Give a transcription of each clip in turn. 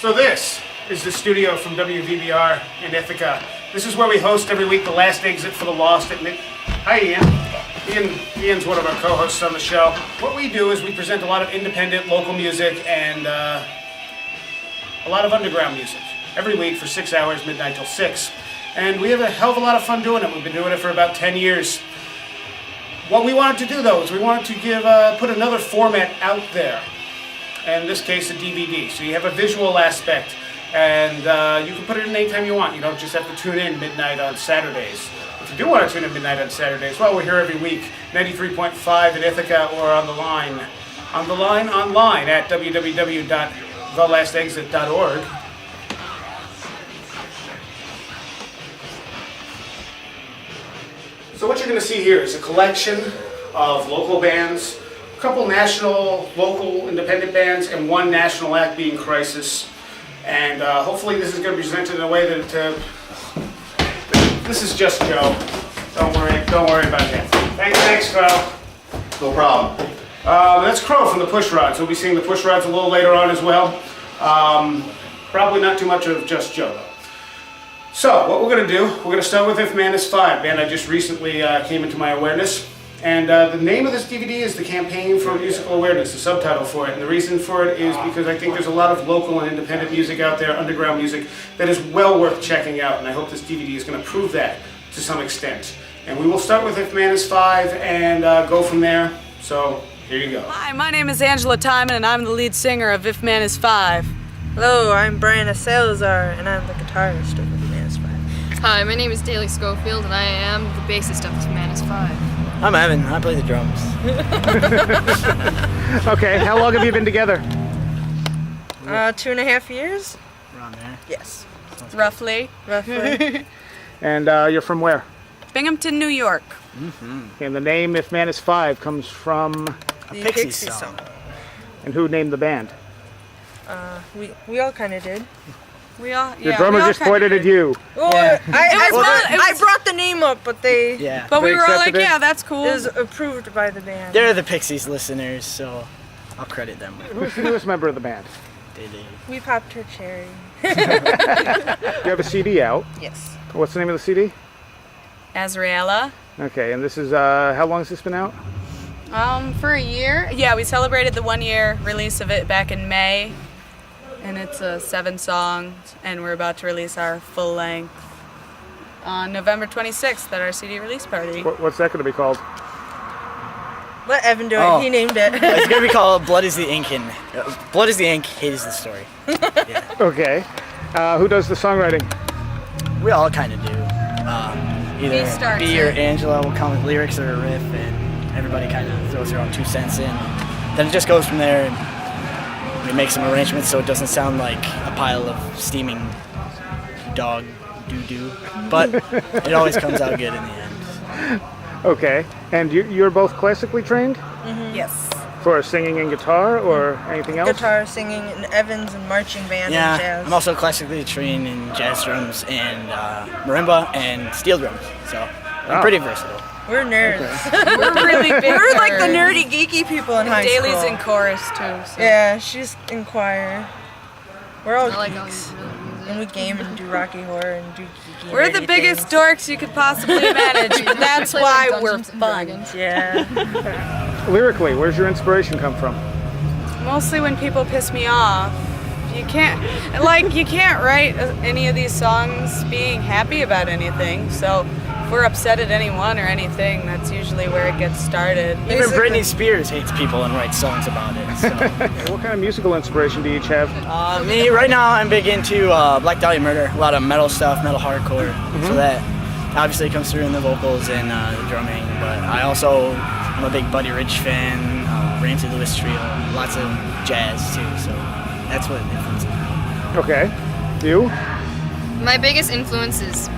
So this is the studio from WVBR in Ithaca. This is where we host every week the last exit for the Lost at Hi Ian. Ian's one of our co-hosts on the show. What we do is we present a lot of independent local music and a lot of underground music every week for 6 hours, midnight till 6. And we have a hell of a lot of fun doing it. We've been doing it for about 10 years. What we wanted to do though is we wanted to put another format out there. In this case, a DVD. So you have a visual aspect, and you can put it in anytime you want. You don't just have to tune in midnight on Saturdays. If you do want to tune in midnight on Saturdays, well, we're here every week, 93.5 in Ithaca or on the line online at www.thelastexit.org. So what you're going to see here is a collection of local bands, a couple national, local, independent bands, and one national act being Crisis. And hopefully this is going to be presented in a way that this is just Joe. Don't worry about that. Thanks, Crow. No problem. That's Crow from the Pushrods. We'll be seeing the Pushrods a little later on as well. Probably not too much of just Joe though. So what we're going to do, we're going to start with If Man Is 5, band I just recently came into my awareness. And the name of this DVD is The Campaign for Musical Awareness, the subtitle for it. And the reason for it is because I think there's a lot of local and independent music out there, underground music, that is well worth checking out. And I hope this DVD is going to prove that to some extent. And we will start with If Man Is 5 and go from there. So here you go. Hi, my name is Angela Timon and I'm the lead singer of If Man Is 5. Hello, I'm Brianna Salazar and I'm the guitarist of If Man Is 5. Hi, my name is Daly Schofield and I am the bassist of If Man Is 5. I'm Evan. I play the drums. Okay, how long have you been together? 2.5 years? Around there. Yes. Roughly. And you're from where? Binghamton, New York. Mm-hmm. And the name If Man Is 5 comes from... The Pixies song. And who named the band? We all kind of did. Your drummer just pointed at you. Well, Yeah. I brought the name up, but they... Yeah. But we They were all like, accepted it? yeah, that's cool. It was approved by the band. They're the Pixies listeners, so I'll credit them. Who's the newest member of the band? We popped her cherry. You have a CD out. Yes. What's the name of the CD? Azraella. Okay, and this is, how long has this been out? For a year. Yeah, we celebrated the 1 year release of it back in May. And it's 7 songs, and we're about to release our full length on November 26th at our CD release party. What's that going to be called? Let Evan do it. Oh. He named it. It's gonna be called Blood Is the Ink, and Blood Is the Ink, Hate Is the Story. Yeah. Okay. Who does the songwriting? We all kind of do. Either starts B or it. Angela will come with lyrics or a riff, and everybody kind of throws their own 2 cents in. Then it just goes from there, and we make some arrangements so it doesn't sound like a pile of steaming dog doo-doo. But it always comes out good in the end. Okay. And you're both classically trained? Mm-hmm. Yes. For singing and guitar or anything else? Guitar, singing, and Evans and marching band Yeah, and jazz. I'm also classically trained in jazz drums and marimba and steel drums, so I'm pretty versatile. We're nerds. We're really big. We're like the nerds. nerdy, geeky people in high school. Daly's in chorus too. So. Yeah, she's in choir. We're all I like all geeks. these really music. And we game and do Rocky Horror and do geeky We're the nerdy biggest things. dorks you could possibly manage, but that's Play, like, why we're Dungeons and fun. Dragons. Yeah. Lyrically, where's your inspiration come from? Mostly when people piss me off. You can't write any of these songs being happy about anything. So if we're upset at anyone or anything, that's usually where it gets started. Even Britney Spears hates people and writes songs about it. So. What kind of musical inspiration do you each have? Me, right now, I'm big into Black Dahlia Murder, a lot of metal stuff, metal hardcore. So that obviously comes through in the vocals and the drumming. But I'm a big Buddy Rich fan, Ramsey Lewis Trio, lots of jazz too. So that's what influences me. Okay. You? My biggest influence is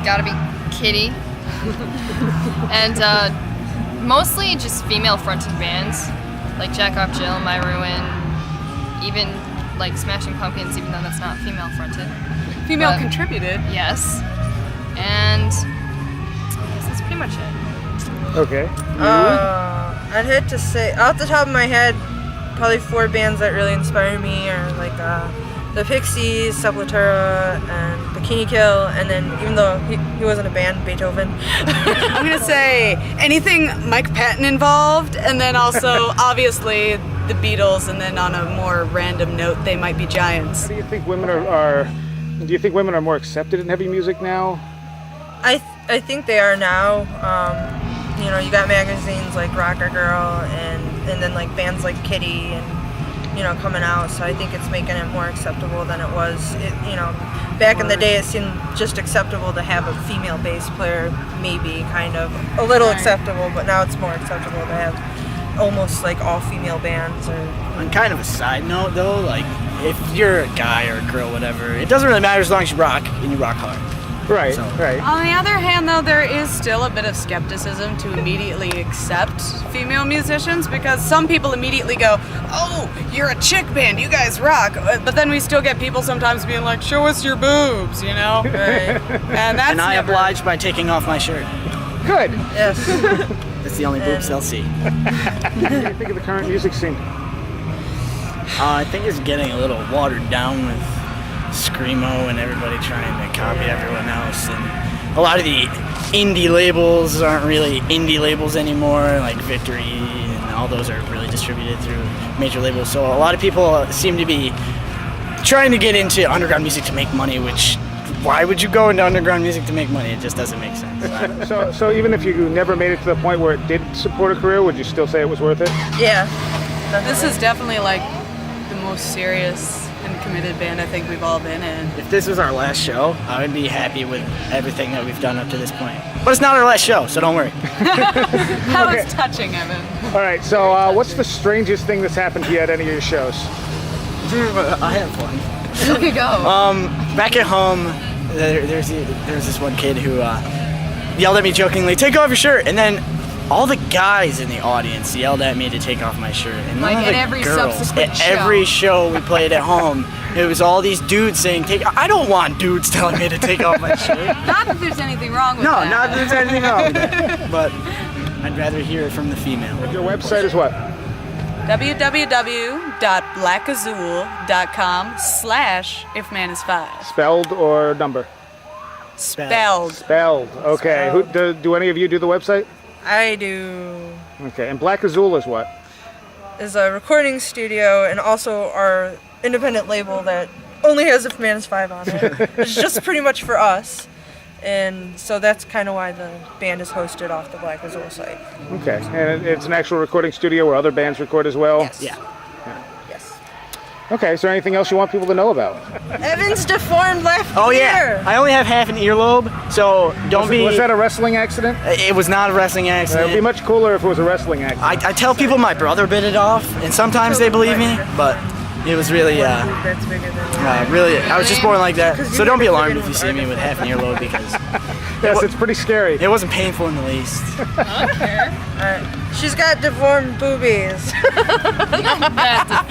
gotta be Kitty. And mostly just female-fronted bands, like Jack Off Jill, My Ruin, even like Smashing Pumpkins, even though that's not female-fronted. Female contributed. Yes. And I guess that's pretty much it. Okay. I'd hate to say, off the top of my head, probably 4 bands that really inspire me are like the Pixies, Sepultura, and Bikini Kill, and then even though he wasn't a band, Beethoven. I'm gonna say anything Mike Patton involved, and then also obviously the Beatles, and then on a more random note, they might be Giants. Do you think women are do you think women are more accepted in heavy music now? I think they are now. You know, you got magazines like Rocker Girl and then like bands like Kitty and, you know, coming out. So I think it's making it more acceptable than it was. You know, back in the day it seemed just acceptable to have a female bass player, maybe kind of a little acceptable, but now it's more acceptable to have almost like all female bands. Or On kind of a side note though, like if you're a guy or a girl, whatever, it doesn't really matter as long as you rock and you rock hard. Right, So- right. On the other hand, though, there is still a bit of skepticism to immediately accept female musicians, because some people immediately go, "Oh, you're a chick band, you guys rock," but then we still get people sometimes being like, "Show us your boobs," you know? right. And that's And I never- oblige by taking off my shirt. Good. Yes. That's the only boobs they'll see. What do you think of the current music scene? I think it's getting a little watered down with screamo and everybody trying to copy everyone else, and a lot of the indie labels aren't really indie labels anymore, like Victory and all those are really distributed through major labels. So a lot of people seem to be trying to get into underground music to make money, which why would you go into underground music to make money? It just doesn't make sense. So even if you never made it to the point where it did support a career, would you still say it was worth it? Yeah. This is definitely like the most serious and committed band I think we've all been in. If this was our last show, I would be happy with everything that we've done up to this point. But it's not our last show, so don't worry. How is touching, Evan? All right, so what's the strangest thing that's happened to you at any of your shows? I have one. Okay, go. Back at home, there's this one kid who yelled at me jokingly, "Take off your shirt," and then all the guys in the audience yelled at me to take off my shirt. And Like none of at the every girls, subsequent at show. every show we played at home, it was all these dudes saying, I don't want dudes telling me to take off my shirt. Not that there's anything wrong with No, that. not that there's anything wrong with that. But I'd rather hear it from the female. Your website is what? www.blackazul.com/ifmanis5. Spelled or number? Spelled. Spelled. Okay. Do any of you do the website? I do. Okay. And Black Azul is what? Is a recording studio and also our independent label that only has If Man is 5 on it. It's just pretty much for us. And so that's kind of why the band is hosted off the Black Azul site. Okay. And it's an actual recording studio where other bands record as well? Yes. Yeah. Yes. Okay. Is there anything else you want people to know about? Evan's deformed left Oh ear. yeah, I only have half an earlobe, so don't be. Was that a wrestling accident? It was not a wrestling It would accident. be much cooler if it was a wrestling accident. I tell people my brother bit it off, and sometimes they believe me, but it was really, That's bigger than really, I was just born like that. So don't be alarmed if you see me with half an earlobe, because Yes, it's pretty scary. it wasn't painful in the least. She's got deformed boobies.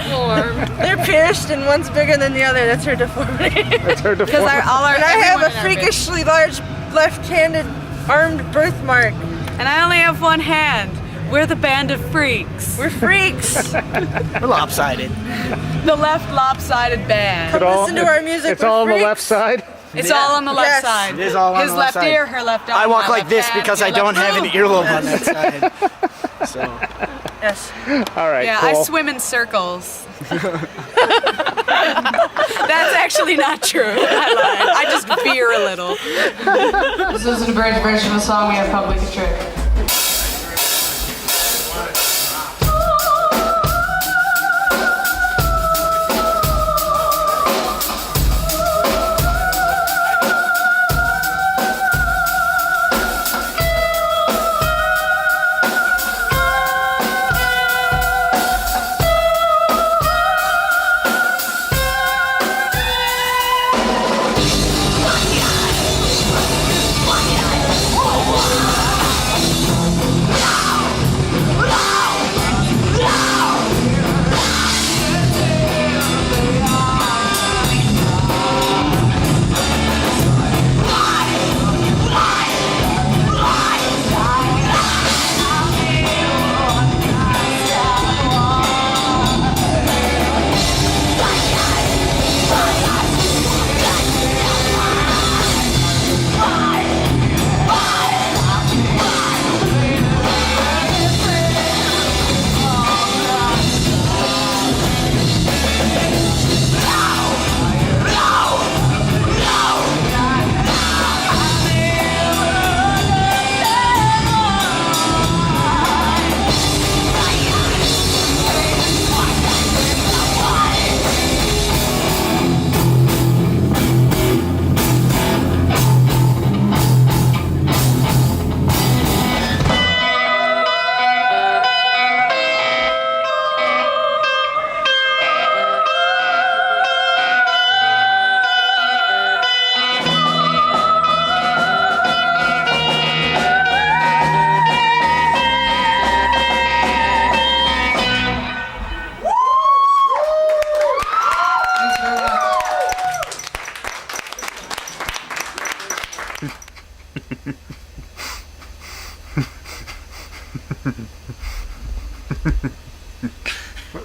Form. They're pierced and one's bigger than the other. That's her deformity. It's hard to Because form. all our And I have everyone a in our freakishly large left-handed armed birthmark. band- and I only have one hand. We're the band of freaks. We're freaks. We're lopsided. The left lopsided band. It all- Listen to our music. It's We're all on the freaks. left side. It's all on the left Yes. side. It is all on His the left left side. ear, her left arm. I walk my like left this hand, because your I don't left have an boob. earlobe on that side. So, Yes. All right. Yeah, cool. I swim in circles. That's actually not true. I lied. I just veer a little. This is an abridged version of a song we have Public Trick.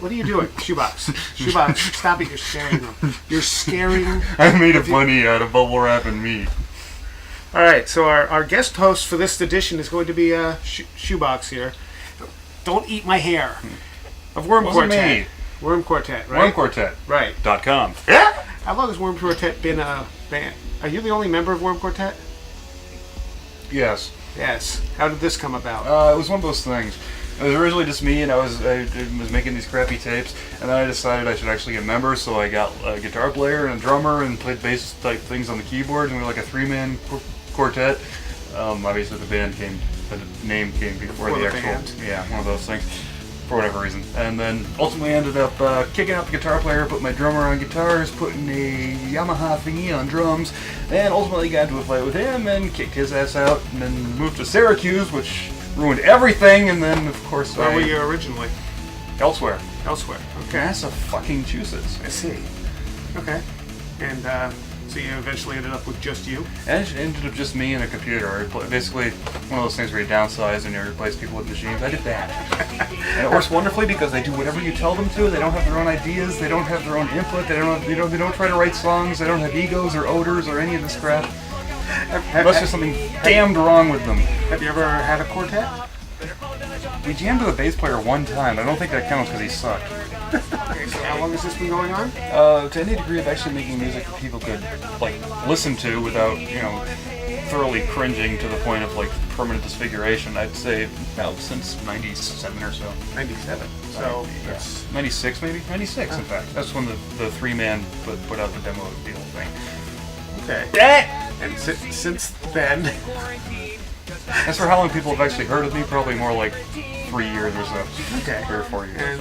What are you doing? Shoebox. Shoebox, stop it. You're scaring them. You're scaring. I made a bunny out of bubble wrap and meat. All right, so our guest host for this edition is going to be Shoebox here. Don't eat my hair. Of Worm Wasn't Quartet. me. Worm Quartet, right? WormQuartet.com. Right. How long has Worm Quartet been a band? Are you the only member of Worm Quartet? Yes. Yes. How did this come about? It was one of those things. It was originally just me, and I was making these crappy tapes, and then I decided I should actually get members, so I got a guitar player and a drummer and played bass type things on the keyboard, and we were like a 3-man quartet. Obviously the name came before the actual band. Yeah, one of those things, for whatever reason. And then ultimately ended up kicking out the guitar player, put my drummer on guitars, putting a Yamaha thingy on drums, and ultimately got into a fight with him and kicked his ass out, and then moved to Syracuse, which ruined everything, and then of course Where were you originally? Elsewhere. Elsewhere. Okay. Massachusetts. I see. Okay. And so you eventually ended up with just you? And it ended up just me and a computer. Basically, one of those things where you downsize and you replace people with machines. I did that. And it works wonderfully because they do whatever you tell them to. They don't have their own ideas. They don't have their own input. They don't try to write songs. They don't have egos or odors or any of this crap. Unless there's something damned wrong with them. Have you ever had a quartet? We jammed with a bass player one time. I don't think that counts because he sucked. Okay, so how long has this been going on? To any degree of actually making music that people could listen to without, thoroughly cringing to the point of permanent disfiguration. I'd say since '97 or so. 97. So that's 96 maybe? 96 in fact. That's when the 3-man put out the demo deal thing. okay. And since then, As for how long people have actually heard of me, probably more like 3 years or so. okay. 3 or 4 years. And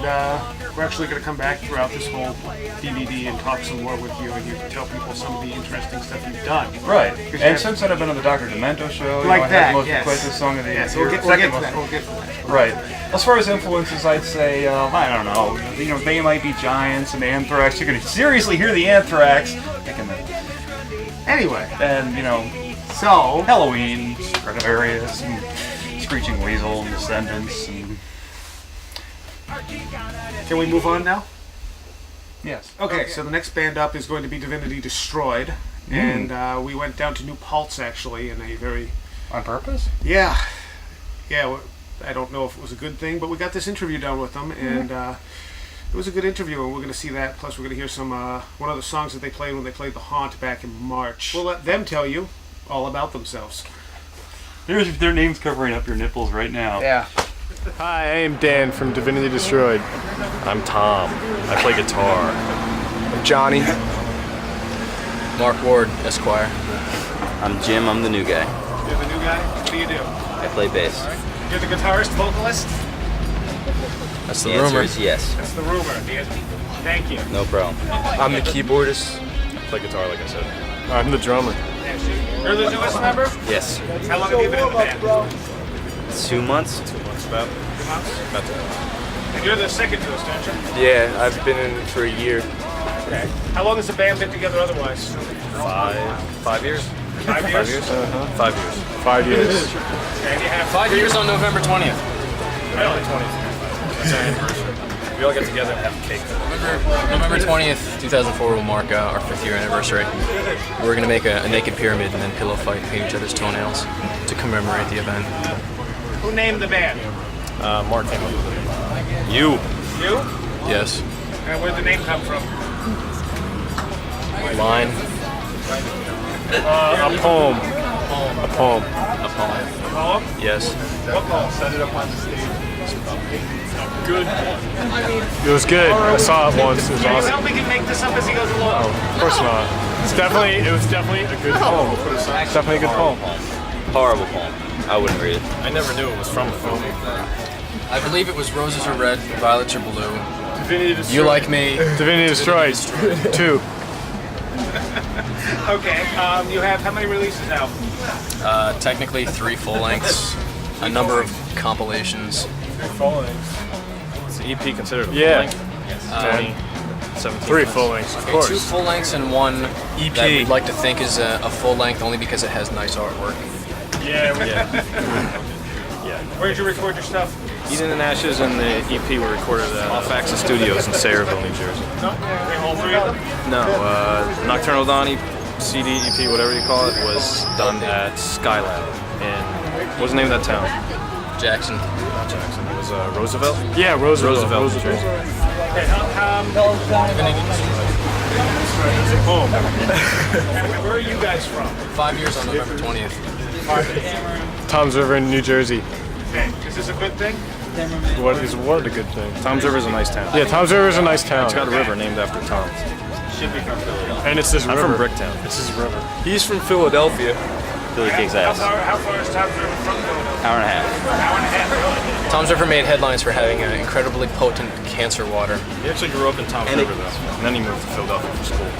we're actually going to come back throughout this whole DVD and talk some more with you, and you can tell people some of the interesting stuff you've done. Right. 'Cause you And have- since then I've been on the Dr. Demento show. Like I had that, the most yes. requested song of the Yes, year. we'll get to second that. most- We'll get to that. Right. As far as influences, I'd say, I don't know, They Might Be Giants and Anthrax. You're going to seriously hear the Anthrax. Anyway, And, so Halloween, Stratovarius, and Screeching Weasel, and Descendants, and... can we move on now? Yes. Okay, so the next band up is going to be Divinity Destroyed, and we went down to New Paltz actually in a very On purpose? yeah. I don't know if it was a good thing, but we got this interview done with them, and it was a good interview, and we're going to see that. Plus, we're going to hear some one of the songs that they played when they played The Haunt back in March. We'll let them tell you all about themselves. There's their names covering up your nipples right now. Yeah. Hi, I am Dan from Divinity Destroyed. I'm Tom. I play guitar. I'm Johnny. Mark Ward, Esquire. I'm Jim, I'm the new guy. You're the new guy? What do you do? I play bass. You're the guitarist, vocalist? That's The the answer rumor. is yes. That's the rumor. Thank you. No problem. I'm the keyboardist. I play guitar, like I said. I'm the drummer. You're the newest member? Yes. How long have you been in the band? 2 months. About 2 months? that. And you're the second newest, aren't you? Yeah, I've been in it for a year. Okay. How long has the band been together otherwise? 5 years? 5 years? 5 years? 5 years. 5 years. And you have 5 years on November 20th. Really? 20th. That's our anniversary. We all get together and have cake. November 20th, 2004 will mark our 5th year anniversary. We're going to make a naked pyramid and then pillow fight and paint each other's toenails to commemorate the event. Who named the band? Mark came up with it. You? You? Yes. And where'd the name come from? Line. A poem. A poem. A poem. Poem? Yes. What poem? Good. It was good. I saw it once. It was Can you awesome. tell we can make this up as he goes along? Of course not. It was definitely a good poem. It's definitely a good poem. Horrible poem. I wouldn't read it. I never knew it was from a film. I believe it was Roses Are Red, Violets Are Blue. Divinity Destroyed. You Like Me. Divinity Destroyed. 2. Okay. You have how many releases now? Technically 3 full lengths, a number of compilations. Full length. Is the EP considered a Yeah. full length? 17. 3 full lengths, of course. 2 full lengths and 1 EP. that we'd like to think is a full length only because it has nice artwork. Yeah. Yeah. Where'd you record your stuff? Eden and Ashes and the EP were recorded at Off Axis Studios in Sayreville, New Jersey. All 3 of them? No, Nocturnal Dawn CD, EP, whatever you call it, was done at Skylab in, what was the name of that town? Jackson. Not Jackson, it was Roosevelt? Yeah, Roosevelt. New Jersey. Okay, where are you guys from? 5 years on November 20th. Tom's River in New Jersey. Okay, is this a good thing? What a good thing. Tom's River is a nice town. Yeah, Tom's River is a nice town. It's got a river named after Tom. Should be from Philly. And it's this I'm river. from Bricktown. It's this river. He's from Philadelphia. Philly kicks ass. How far is Tom's River from Philadelphia? Hour and a half. Hour and a half, really? Tom's River made headlines for having an incredibly potent cancer water. He actually grew up in Tom's River, though. And then he moved to Philadelphia for school.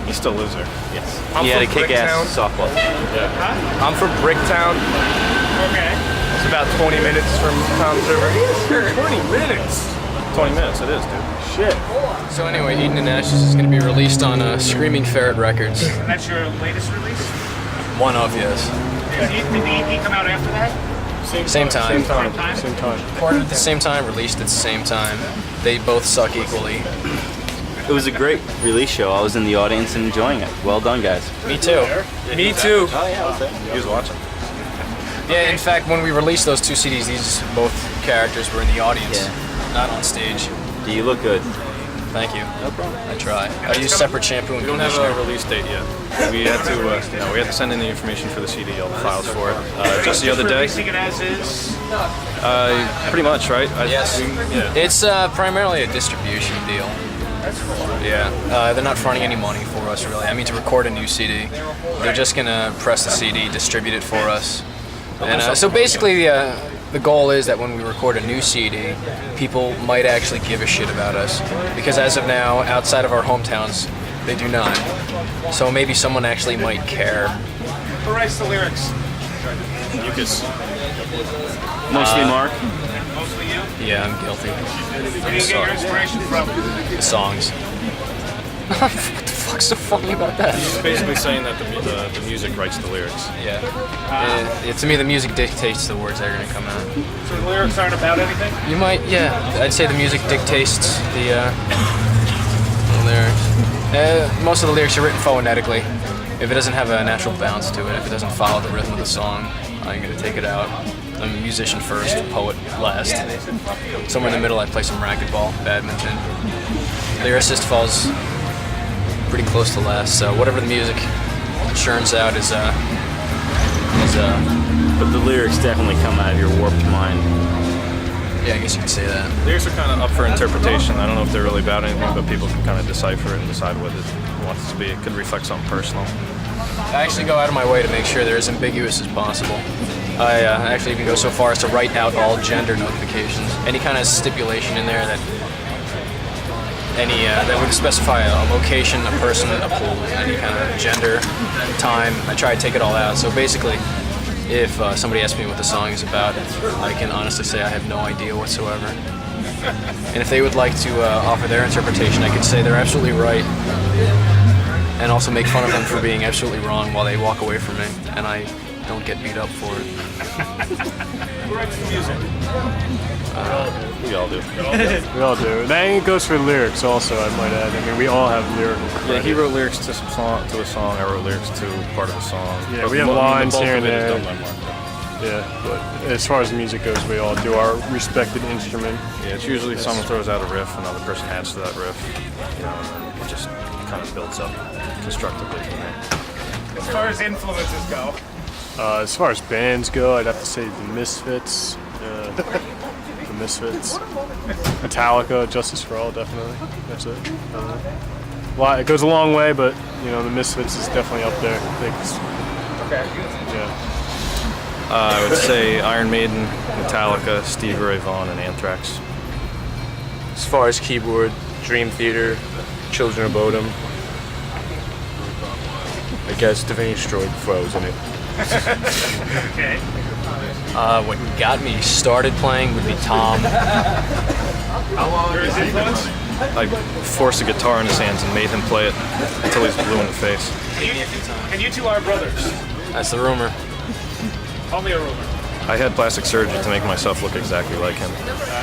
He still lives there. Yes. I'm He had a from kick-ass Bricktown. softball. Yeah. I'm from Bricktown. Okay. It's about 20 minutes from Tom's River. 20 minutes? 20 minutes, it is, dude. Shit. So anyway, Eden and Ashes is going to be released on Screaming Ferret Records. And that's your latest release? One of, yes. Did the EP come out after that? Same time. Same time. Recorded at the same time, released at the same time. They both suck equally. It was a great release show. I was in the audience and enjoying it. Well done, guys. Me too. Me too. Oh, yeah, he was watching. Yeah, in fact, when we released those 2 CDs, these both characters were in the audience, not on stage. Do you look good? Thank you. No problem. I try. I use separate shampoo and We don't have conditioner. a release date yet. We had to, we had to send in the information for the CD, all the files for it. Just the other day. Releasing it as is? Pretty much, right? Yes. Yeah. It's primarily a distribution deal. Yeah. They're not fronting any money for us, really. I mean, to record a new CD. They're just going to press the CD, distribute it for us. And so basically, the goal is that when we record a new CD, people might actually give a shit about us. Because as of now, outside of our hometowns, they do not. So maybe someone actually might care. Who writes the lyrics? Mucus. Mostly Mark. Mostly you? Yeah, I'm guilty. Where do you get your inspiration from? The songs. What the fuck's so funny about that? He's basically saying that the music writes the lyrics. Yeah. To me, the music dictates the words that are going to come out. So the lyrics aren't about anything? You might, yeah. I'd say the music dictates the lyrics. Most of the lyrics are written phonetically. If it doesn't have a natural bounce to it, if it doesn't follow the rhythm of the song, I'm going to take it out. I'm a musician first, poet last. Somewhere in the middle, I play some racquetball, badminton. Lyricist falls pretty close to last, so whatever the music churns out is But the lyrics definitely come out of your warped mind. yeah, I guess you could say that. Lyrics are kind of up for interpretation. I don't know if they're really about anything, but people can kind of decipher it and decide what it wants to be. It could reflect something personal. I actually go out of my way to make sure they're as ambiguous as possible. I actually even go so far as to write out all gender notifications. Any kind of stipulation in there that that would specify a location, a person, a pool, any kind of gender, time. I try to take it all out. So basically, if somebody asks me what the song is about, I can honestly say I have no idea whatsoever. And if they would like to offer their interpretation, I could say they're absolutely right, and also make fun of them for being absolutely wrong while they walk away from me, and I don't get beat up for it. Who writes the music? We all do. We all do. That goes for lyrics also, I might add. I mean, we all have lyrical credit. Yeah, he wrote lyrics to a song. I wrote lyrics to part of a song. Yeah, But we have the lines bulk here of and it is there. done by Mark. Yeah, but as far as music goes, we all do our respected instrument. Yeah, it's usually someone throws out a riff, another person adds to that riff, and then it just kind of builds up constructively from there. As far as influences go, As far as bands go, I'd have to say the Misfits. The Misfits. Metallica, Justice for All, definitely. That's it. Well, it goes a long way, but the Misfits is definitely up there. I think it's, yeah. I would say Iron Maiden, Metallica, Stevie Ray Vaughan, and Anthrax. As far as keyboard, Dream Theater, Children of Bodom. I guess Divinity Destroyed before I was in it. okay. What got me started playing would be Tom. How long is influence? I forced a guitar in his hands and made him play it until he's blue in the face. And you two are brothers. That's the rumor. Only a rumor. I had plastic surgery to make myself look exactly like him.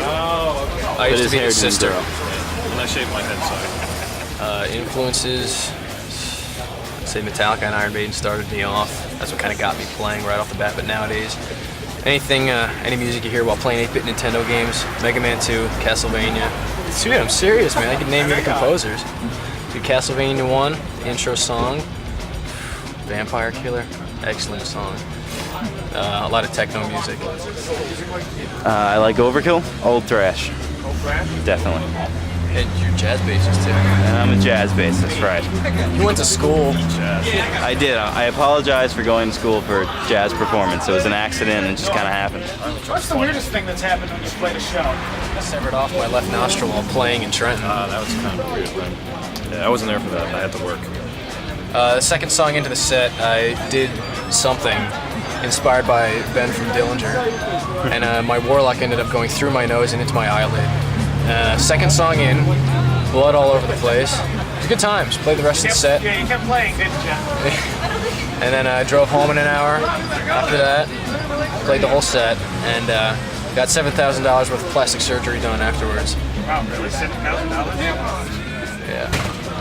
Oh, okay. I used to be his sister. And I shaved my head side. Influences, say Metallica and Iron Maiden started me off. That's what kind of got me playing right off the bat. But nowadays, any music you hear while playing 8-bit Nintendo games, Mega Man 2, Castlevania. Dude, I'm serious, man. I could name you the composers. Dude, Castlevania 1, intro song, Vampire Killer, excellent song. A lot of techno music. I like Overkill, Old Thrash. Old Thrash? Definitely. And you're jazz bassist too. And I'm a jazz bassist, right. You went to school. I did. I apologize for going to school for jazz performance. It was an accident and it just kind of happened. What's the weirdest thing that's happened when you played a show? I severed off my left nostril while playing in Trenton. That was kind of a weird thing. Yeah, I wasn't there for that. I had to work. The second song into the set, I did something inspired by Ben from Dillinger, and my warlock ended up going through my nose and into my eyelid. Second song in, blood all over the place. It was good times. Played the rest of the set. Yeah, you kept playing, didn't you? And then I drove home in an hour. After that, played the whole set, and got $7,000 worth of plastic surgery done afterwards. Wow, really? $7,000? Yeah.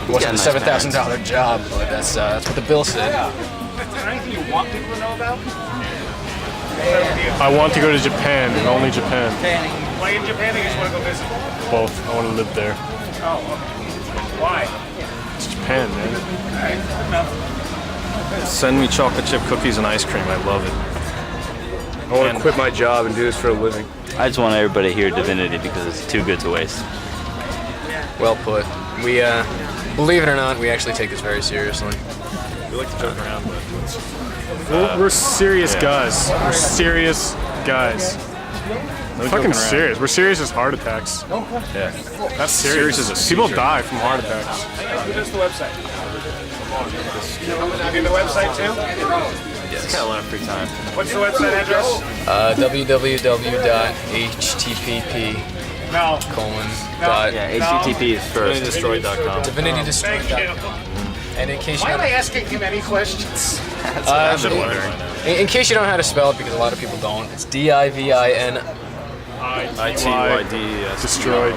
It wasn't a $7,000 job, but that's what the bill said. Is there anything you want people to know about? I want to go to Japan, and only Japan. Play in Japan or you just want to go visit? Both. I want to live there. Oh, okay. Why? It's Japan, man. Alright, enough. Send me chocolate chip cookies and ice cream. I love it. I want to quit my job and do this for a living. I just want everybody to hear Divinity because it's too good to waste. Well put. We, believe it or not, we actually take this very seriously. We like to joke around, but We're serious guys. We're serious guys. no Fucking joking around. serious. We're serious as heart attacks. Yeah. That's serious. Serious as a People seizure. die from heart attacks. Who does the website? You do the website too? It's got a lot of free time. What's the website address? www.http No. Yeah, HTTP is first. DivinityDestroyed.com. DivinityDestroyed.com. And in case you Why am don't, I asking him any questions? I should have learned. in case you don't know how to spell it, because a lot of people don't, it's DIVIN. ITYDES. Destroyed.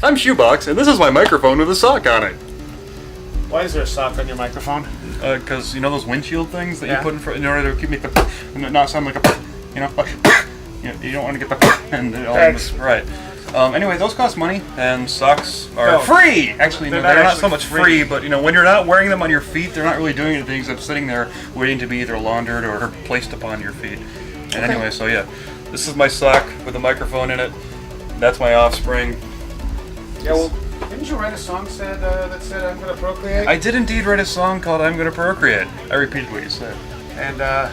I'm Shoebox, and this is my microphone with a sock on it. Why is there a sock on your microphone? Because you know those windshield things that Yeah. you put in front in order to keep the not sound like a you don't want to get the and it all Thanks. right. Anyway, those cost money, and socks are No. free. Actually, They're no, not they're not actually so much free. free, but you know when you're not wearing them on your feet, they're not really doing anything except sitting there waiting to be either laundered or placed upon your feet. And anyway, so yeah, this is my sock with a microphone in it. That's my offspring. Yeah, well, didn't you write a song that said I'm gonna procreate? I did indeed write a song called "I'm Gonna Procreate." I repeated what you said. And I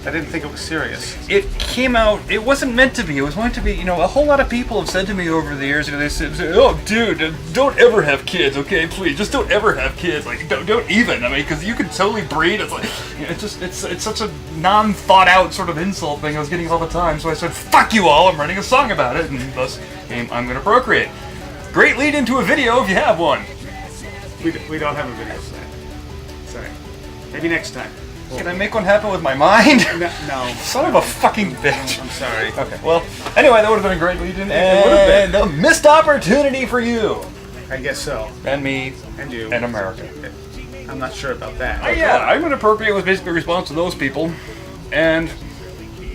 didn't think it was serious. It came out, it wasn't meant to be. It was meant to be, you know, a whole lot of people have said to me over the years, you know, they said, oh, dude, don't ever have kids, okay? Please, just don't ever have kids. Like, don't even. I mean, because you can totally breed. It's like, you know, it's such a non-thought out sort of insult thing I was getting all the time. So I said, fuck you all, I'm writing a song about it. And thus came I'm Gonna Procreate. Great lead into a video if you have one. We don't have a video for that. Sorry. Maybe next time. Can I make one happen with my mind? No. Son of a fucking bitch. I'm sorry. Okay, well, anyway, that would have been a great lead in. It would have been. And a missed opportunity for you. I guess so. And me. And you. And America. I'm not sure about that. Yeah, I'm Gonna Procreate was basically a response to those people. And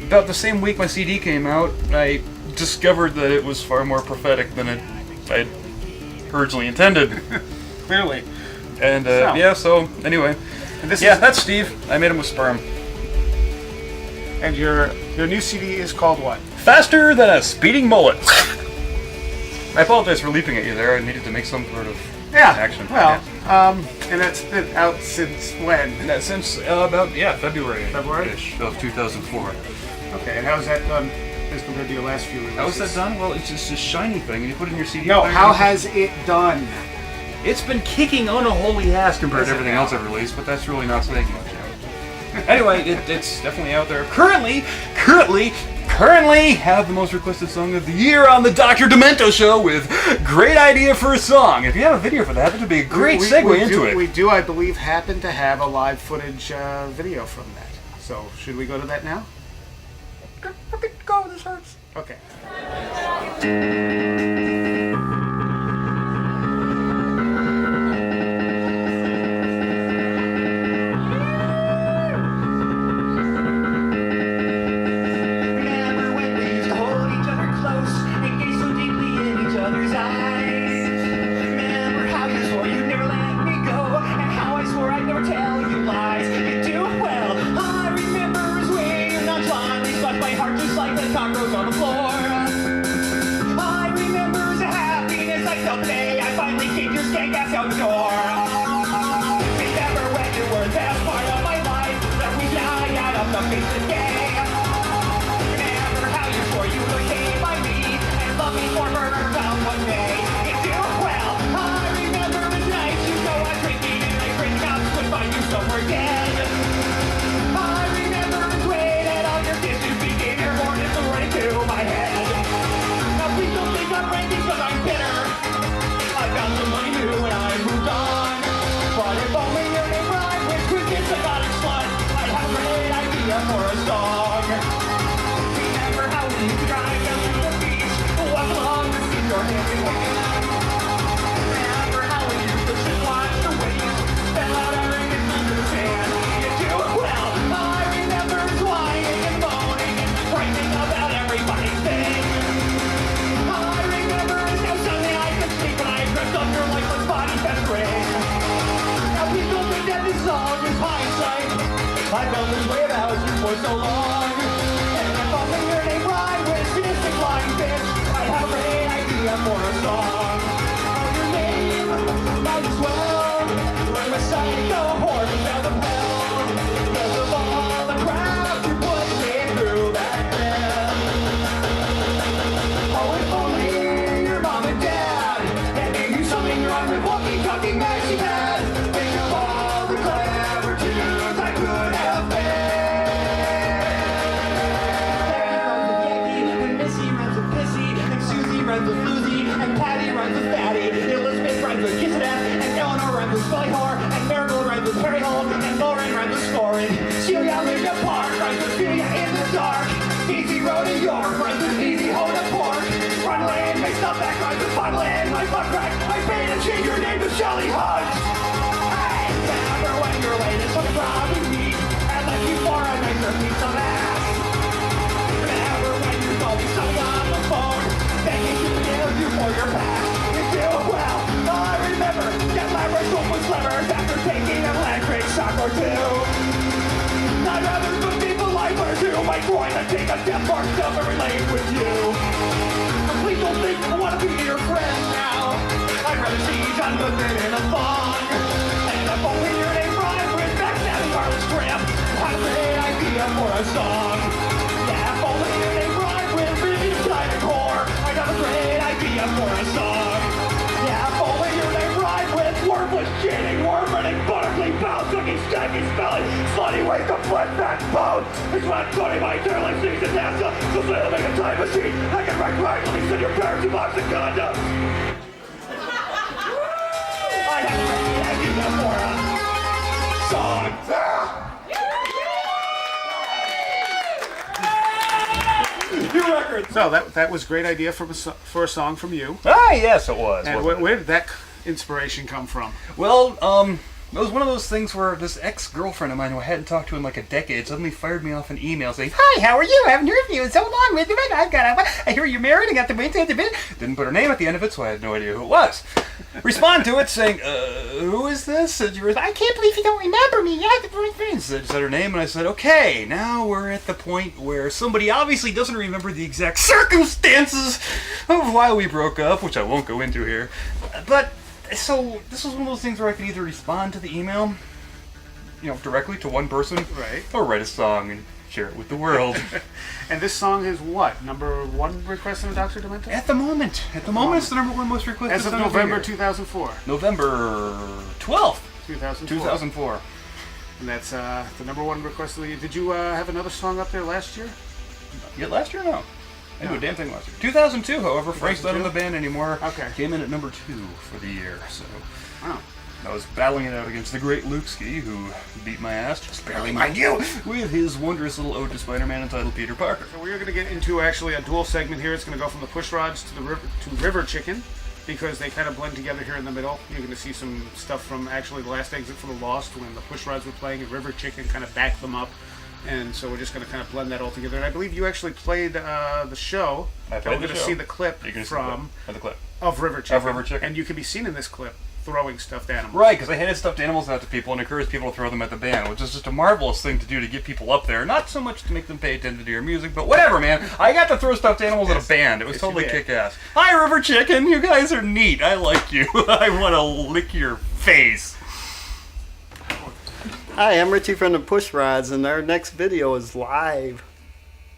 about the same week my CD came out, I discovered that it was far more prophetic than I originally intended. Clearly. And yeah, so anyway. And this that's Steve. I made him with sperm. And your new CD is called what? Faster than a speeding mullet. I apologize for leaping at you there. I needed to make some sort of action. Well, and that's been out since when? Since about February. February-ish of 2004. Okay, and how's that done as compared to your last few releases? How is that done? Well, it's just a shiny thing, and you put it in your CD. No, player. how has it done? It's been kicking unholy ass compared to everything else I've released, but that's really not saying much. Anyway, it's definitely out there. Currently have the most requested song of the year on the Dr. Demento show with great idea for a song. If you have a video for that, would be a great segue into it. We do, I believe, happen to have a live footage video from that. So, should we go to that now? Go, this hurts. Okay. I've known this way about you for so long. And if only your name rhymed with sadistic lying bitch, I have a great idea for a song. Oh, your name might as well. We're a psycho horse out of hell. Because of all the crap you put me through back then. Oh, if only your mom and dad had made you something wrong with walkie-talkie maxi pad. Think of all the clever tunes I could have been. Missy runs with Pissy, and Susie runs with Lucy, and Patty runs with mind, I take a step for myself and relate with you. Please don't think I wanna be your friend now. I'd rather see John Goodman in a thong. And if only your name rhymes with backstabbing Carlos Graham, I'd say idea for a song. Yeah, if only your name rhymes with really tight and core, I'd have a great idea for a song. Yeah, if only your name rhymes with worthless, cheating, worm-running, butterfly, bound-sucking, stanky, smelling, slutty, waste of blood, fat, bone. It's not funny, my derelict sees disaster. So say to make a time machine, I can write right, let me send your parents to box of condoms. I have a great idea for a song. New record. So that was a great idea for a song from you. Ah, yes, it was. And where did that inspiration come from? Well, it was one of those things where this ex-girlfriend of mine who I hadn't talked to in like a decade suddenly fired me off an email saying, "Hi, how are you? I haven't heard from you in so long. I hear you're married. I got the didn't put her name at the end of it, so I had no idea who it was. Respond to it saying, who is this? And she was, I can't believe you don't remember me. Yeah, the so I said her name, and I said, okay, now we're at the point where somebody obviously doesn't remember the exact circumstances of why we broke up, which I won't go into here. But so this was one of those things where I could either respond to the email, directly to one person, right, or write a song and share it with the world. And this song is what? Number one request on Dr. Demento? At the moment, it's the number one most requested as of song November 2004. November 12th, 2004. And that's the number one request of the year. Did you have another song up there last year? Yeah, last year, no. I didn't do a damn thing last year. 2002, however, Frank's not in the band anymore. Okay. Came in at number 2 for the year, so. Wow. I was battling it out against the great Lukeski, who beat my ass, just barely, mind you, with his wondrous little ode to Spider-Man entitled Peter Parker. So we're going to get into actually a dual segment here. It's going to go from the Pushrods to River Chicken, because they kind of blend together here in the middle. You're going to see some stuff from actually the last exit for the Lost when the Pushrods were playing, and River Chicken kind of backed them up. And so we're just going to kind of blend that all together. And I believe you actually played the show. I played We're going to see the clip of River Chicken. Of River Chicken. And you can be seen in this clip throwing stuffed animals. Right, because I handed stuffed animals out to people and encouraged people to throw them at the band, which is just a marvelous thing to do to get people up there. Not so much to make them pay attention to your music, but whatever, man. I got to throw stuffed animals at a band. It was totally kick-ass. Hi, River Chicken. You guys are neat. I like you. I want to lick your face. Hi, I'm Richie from the Pushrods, and our next video is live,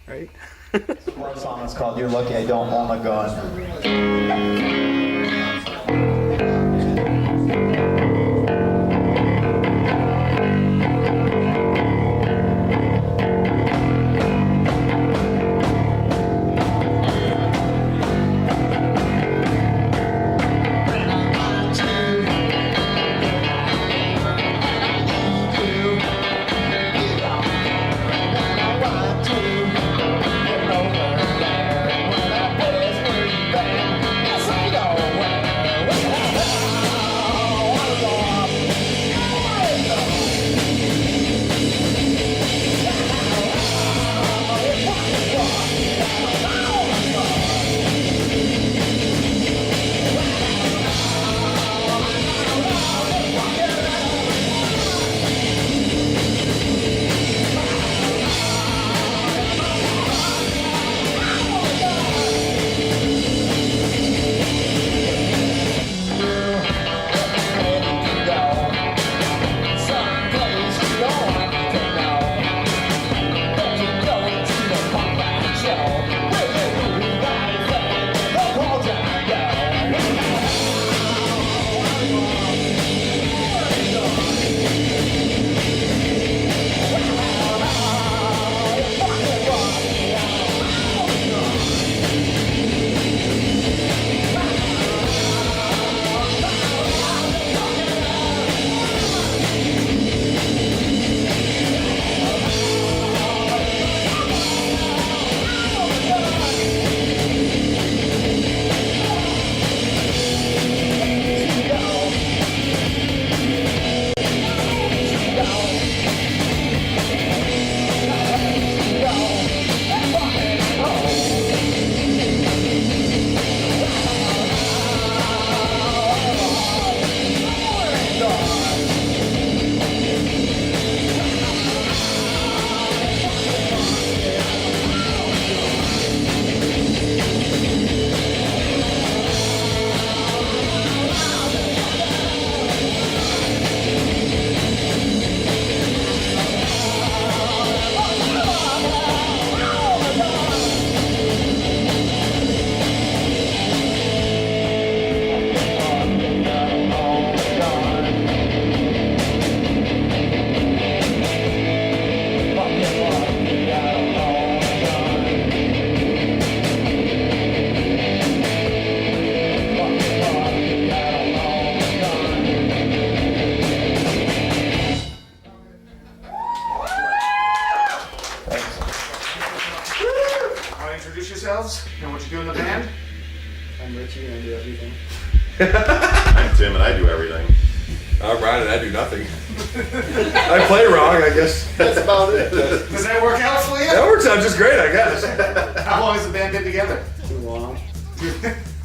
right? One song is called You're Lucky I Don't Own a Gun. Yes, I know. introduce yourselves and what you do in the band? I'm Richie and I do everything. I'm Tim and I do everything. I'm Ryan and I do nothing. I play wrong, I guess. That's about it. Does that work out for you? That works out just great, I guess. How long has the band been together? Too long.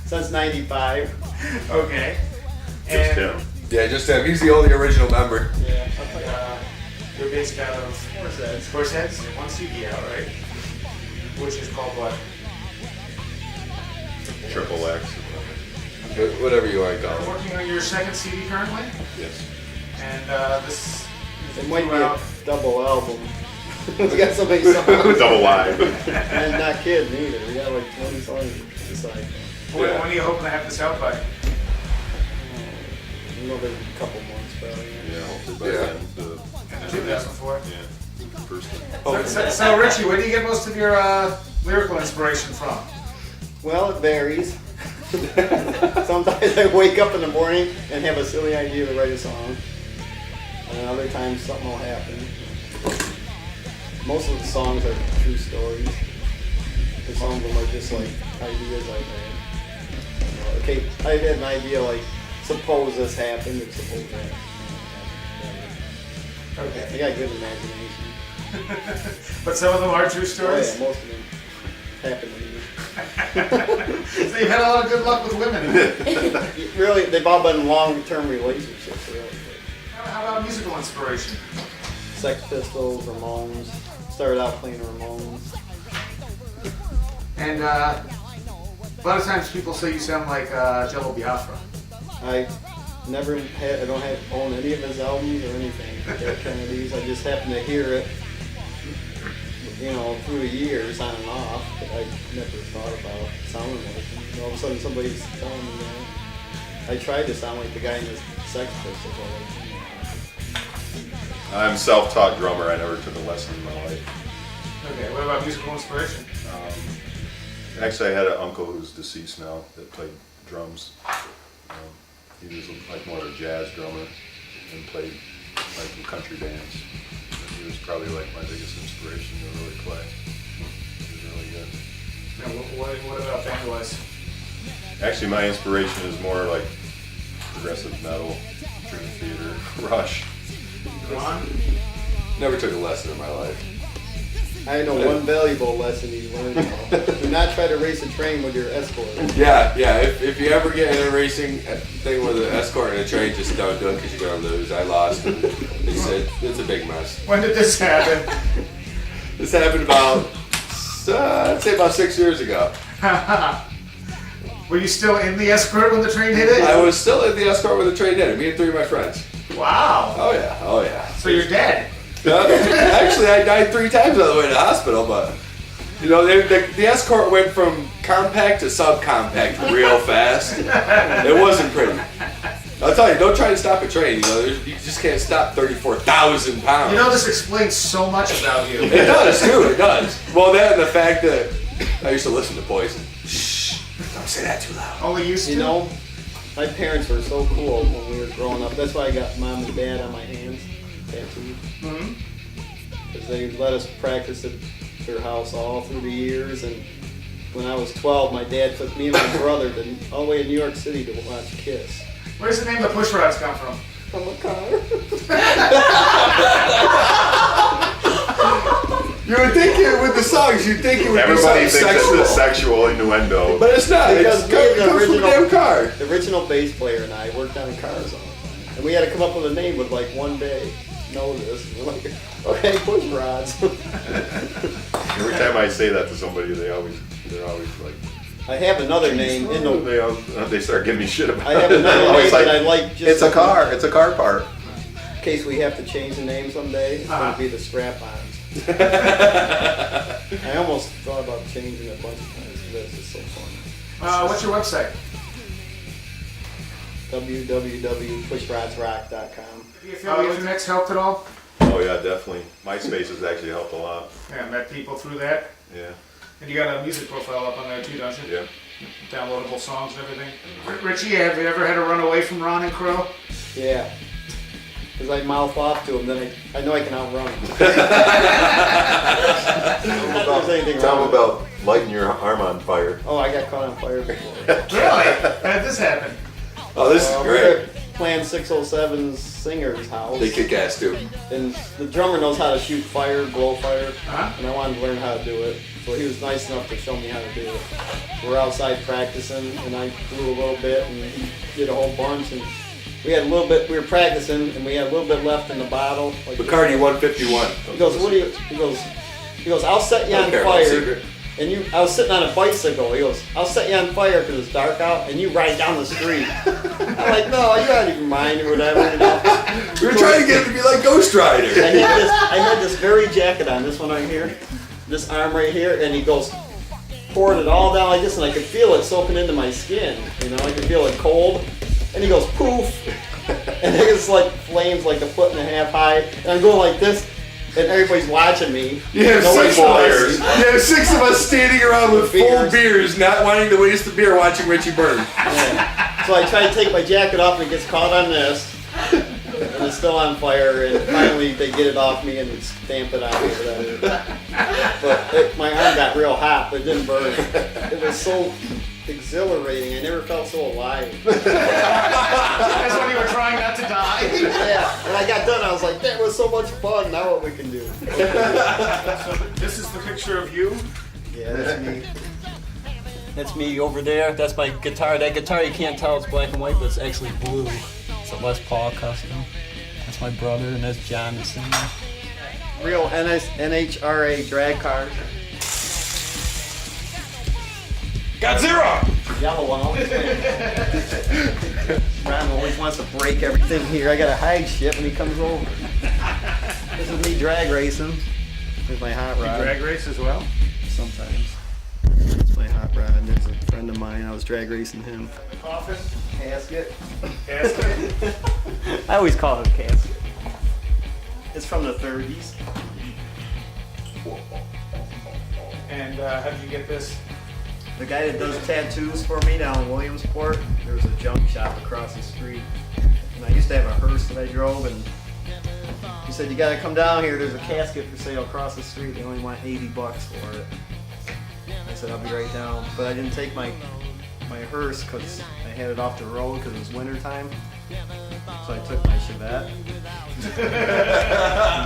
Since 95. Okay. Just him. Yeah, just him. He's the only original member. Yeah. You're based out of Horseheads. One CD out, right? Which is called what? Triple X. Whatever you want to call it. Working on your second CD currently? Yes. And this It might be a double album. We got so many songs. Double wide. And not kidding either. We got like 20 songs to decide. When are you hoping to have this out by? Another couple months probably. Yeah, hopefully by then. End of 2004? Yeah. First So Richie, where do you get most of your lyrical inspiration from? Well, it varies. Sometimes I wake up in the morning and have a silly idea to write a song. And other times something will happen. Most of the songs are true stories. And some of them are just like ideas I've had. Okay, I had an idea like, suppose this happened and suppose that. Okay. I got good imagination. But some of them are true stories? Oh yeah, most of them happen to me. So you've had a lot of good luck with women. Really, they've all been long-term relationships, really. How about musical inspiration? Sex Pistols, Ramones. Started out playing Ramones. And a lot of times people say you sound like Jello Biafra. I never had, I don't own any of his albums or anything. Jack Kennedy's. I just happen to hear it, you know, through the years on and off, but I never thought about sounding like him. And all of a sudden somebody's telling me that. I tried to sound like the guy in the Sex Pistols. I'm self-taught drummer. I never took a lesson in my life. Okay, what about musical inspiration? Actually, I had an uncle who's deceased now that played drums. He was like more of a jazz drummer and played like in country bands. And he was probably like my biggest inspiration to really play. He was really good. Now, what about band-wise? Actually, my inspiration is more like progressive metal, Dream Theater, Rush. Ron? Never took a lesson in my life. I know one valuable lesson you learned though. Do not try to race a train with your escort. Yeah. If you ever get in a racing thing with an escort and a train, just don't do it because you're going to lose. I lost. And it's a big mess. When did this happen? This happened about, I'd say about 6 years ago. Were you still in the escort when the train hit it? I was still in the escort when the train hit it. Me and 3 of my friends. Wow. Oh yeah. So you're dead? Actually, I died 3 times on the way to the hospital, but you know, the escort went from compact to subcompact real fast. It wasn't pretty. I'll tell you, don't try to stop a train. You know, you just can't stop 34,000 pounds. You know, this explains so much about you. It does too. It does. Well, that and the fact that I used to listen to Poison. Shh! Don't say that too loud. Only used to. You know, my parents were so cool when we were growing up. That's why I got mom and dad on my hands tattooed. Because they let us practice at their house all through the years. And when I was 12, my dad took me and my brother all the way to New York City to watch Kiss. Where's the name of Pushrods come from? From a car. You would think with the songs, you'd think it would Everybody be thinks something it's a sexual. sexual innuendo. But it's not. Because It me and comes from a damn car. the original bass player and I worked on cars all the time. And we had to come up with a name with like one day. Notice. We're like, okay, Pushrods. Every time I say that to somebody, they're always like. I have another name in the. They start giving me shit about I have another it. name Like, that I like just. it's a car. It's a car part. In case we have to change the name someday, it's going to be the Strap-Ons. I almost thought about changing it a bunch of times because this is so fun. What's your website? www.pushrodsrock.com. Do you feel the internet's helped at all? Oh yeah, definitely. MySpace has actually helped a lot. Yeah, met people through that. Yeah. And you got a music profile up on there too, don't you? Yeah. Downloadable songs and everything. Richie, have you ever had to run away from Ron and Crow? Yeah. Because I mouth off to him, then I know I can outrun him. There's anything Tell wrong them with about lighting your arm on fire. Oh, I got caught on fire before. Really? How did this happen? Oh, this is We great. were playing 607's singer's house. They kick ass too. And the drummer knows how to shoot fire, blow fire, Uh-huh. and I wanted to learn how to do it. So he was nice enough to show me how to do it. We're outside practicing, and I blew a little bit, and he did a whole bunch, and we had a little bit. We were practicing, and we had a little bit left in the bottle. Like Bacardi 151. He goes, "What do you?" He goes, "I'll set you on Don't care about fire." secret. And I was sitting on a bicycle. He goes, "I'll set you on fire because it's dark out, and you ride down the street." I'm like, "No, you out of your mind or whatever." You know? We were trying to get him to be like Ghost Rider. I had this very jacket on, this one right here, this arm right here, and he goes, poured it all down like this, and I could feel it soaking into my skin. You know, I could feel it cold. And he goes, poof, and it's like flames like a foot and a half high, and I'm going like this. And everybody's watching me. You have Nobody's six watching. You have 6 of us standing around with full Beers. beers, not wanting to waste the beer watching Richie burn. Yeah. So I try to take my jacket off and it gets caught on this. And it's still on fire, and finally they get it off me and stamp it on me. But my arm got real hot, but it didn't burn. It was so exhilarating. I never felt so alive. That's when you were trying not to die. Yeah, when I got done, I was like, that was so much fun. Now what we can do. So this is the picture of you? Yeah, that's me. That's me over there. That's my guitar. That guitar, you can't tell it's black and white, but it's actually blue. It's a Les Paul custom. That's my brother, and that's John the singer. Real NHRA drag car. Godzilla! Yellow one always. Ron always wants to break everything here. I gotta hide shit when he comes over. This is me drag racing. There's my hot rod. You drag race as well? Sometimes. That's my hot rod. And there's a friend of mine. I was drag racing him. Coffin? Casket. Casket? I always call it a casket. It's from the 30s. And how did you get this? The guy that does tattoos for me down in Williamsport, there was a junk shop across the street. And I used to have a hearse that I drove, and he said, "You gotta come down here, there's a casket for sale across the street. They only want $80 for it." I said, "I'll be right down." But I didn't take my hearse because I had it off the road because it was winter time. So I took my Chevette.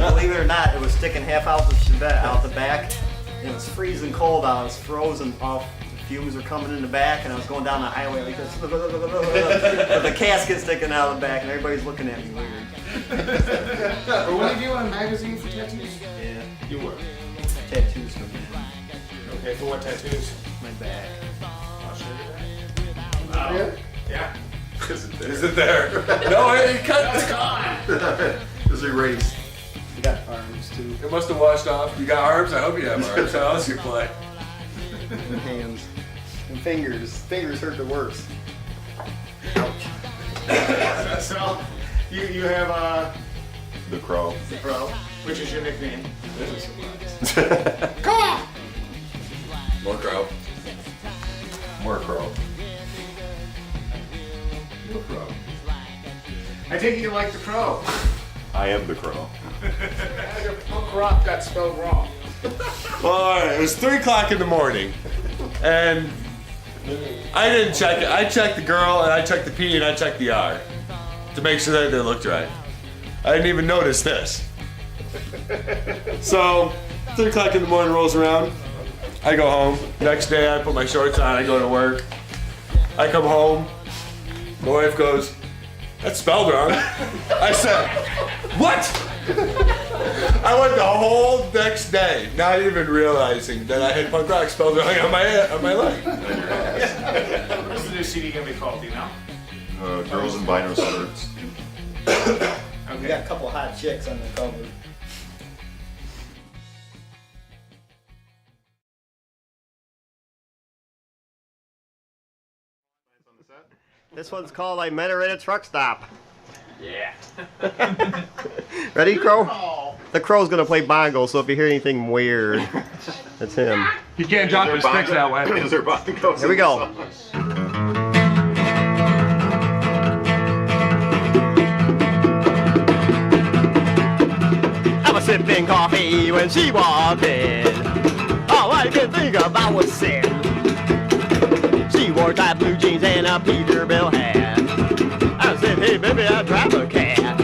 Believe it or not, it was sticking half out the Chevette out the back. It was freezing cold out. It was frozen off. The fumes were coming in the back, and I was going down the highway like this. With the casket sticking out of the back, and everybody's looking at me weird. Or were you on a magazine for tattoos? Yeah. You were. Tattoos for men. Okay, for what tattoos? My back. I'll show you that. Yeah. Is it there? No, it cut. It's gone. It was erased. You got arms too. It must have washed off. You got arms? I hope you have arms. How else you play? And hands. And fingers. Fingers hurt the worst. Ouch. So, you have The Crow. the Crow, which is your nickname. Come on! More crow. More Crow. The Crow. I take it you like the Crow. I am the Crow. Your punk rock got spelled wrong. Well, alright, it was 3 o'clock in the morning, and I didn't check it. I checked the girl, and I checked the P, and I checked the R to make sure that they looked right. I didn't even notice this. So, 3 o'clock in the morning rolls around. I go home. Next day, I put my shorts on. I go to work. I come home. My wife goes, "That's spelled wrong." I said, "What?" I went the whole next day, not even realizing that I had punk rock spelled wrong on my leg. What's the new CD gonna be called? Do you know? Girls in Vinyl Skirts. We got a couple hot chicks on the cover. This one's called I Met Her at a Truck Stop. Yeah. Ready, Crow? The Crow's gonna play bongo, so if you hear anything weird, that's him. You can't drop your sticks that way. Is there bongos? Here we go. I was sipping coffee when she walked in. Oh, I think about was sin. She wore tight blue jeans and a Peterbilt hat. I said, hey baby, I drive a cat.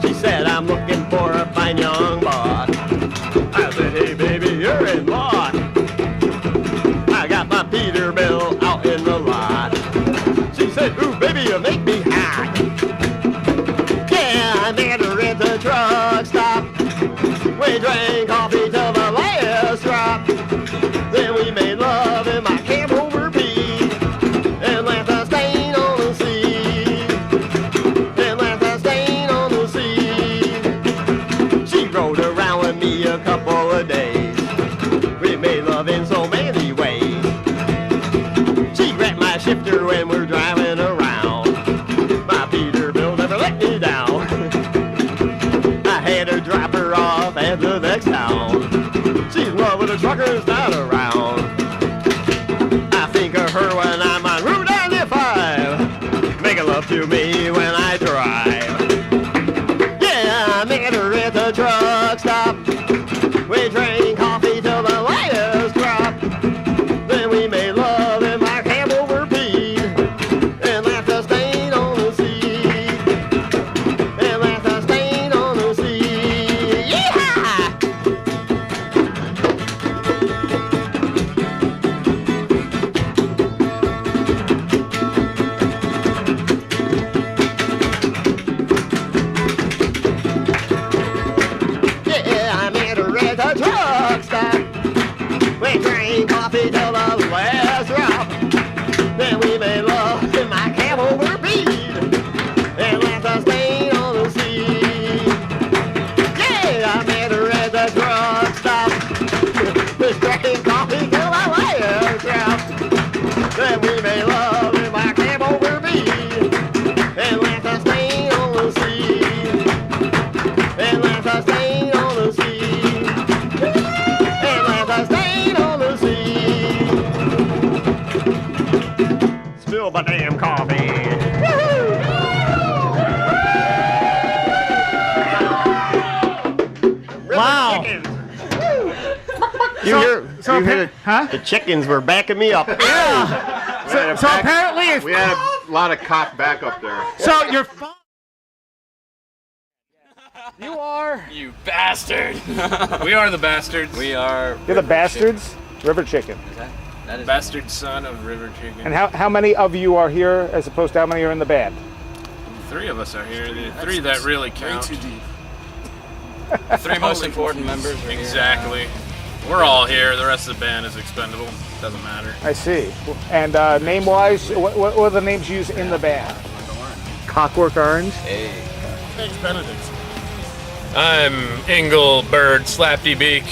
She said, I'm looking for a fine young buck. I said, hey baby, you're in luck. I got my Peterbilt out in the lot. She said, ooh baby, you make me hot. Yeah, I met her at the truck stop. We drank coffee till the last drop. Then we made love in my cab over Pete and left a stain on the seat. And left a stain on the seat. She rode around with me a couple of days. We made love in so many ways. She grabbed my shifter when we're driving around. My Peterbilt never let me down. I had to drop her off at the next town. She's in love with a trucker who's not around. I think of her when I'm on Route 95, making love to me when I drive. Yeah, I met her at the truck stop. We drank coffee till the last drop. Then we made love in my cab over Pete and left a stain on the seat. And left a stain on the seat. Yeehaw! Yeah, I met her at the truck stop. We drank coffee till the last drop. Then we made love in my cab over Pete and left a stain on the seat. Yeah, I met her at the truck stop. We drank coffee till the last drop. Then we made love in my cab over Pete and left a stain on the seat. And left a stain on the seat. And left a stain on the seat. Spill my damn coffee. Wow. You hear the chickens were backing me up. Yeah. So apparently it's... We had a lot of cock back up there. So you're... You are. You bastard. We are the bastards. We are. You're the bastards? River Chicken. That is bastard son of River Chicken. And how many of you are here as opposed to how many are in the band? 3 of us are here. The 3 that really count. Way too deep. The 3 most important members are exactly. We're all here. The rest of the band is expendable. Doesn't matter. I see. And name-wise, what are the names used in the band? Cockwork Orange. Hey. Eggs Benedict. I'm Engelbird Slapty Beak.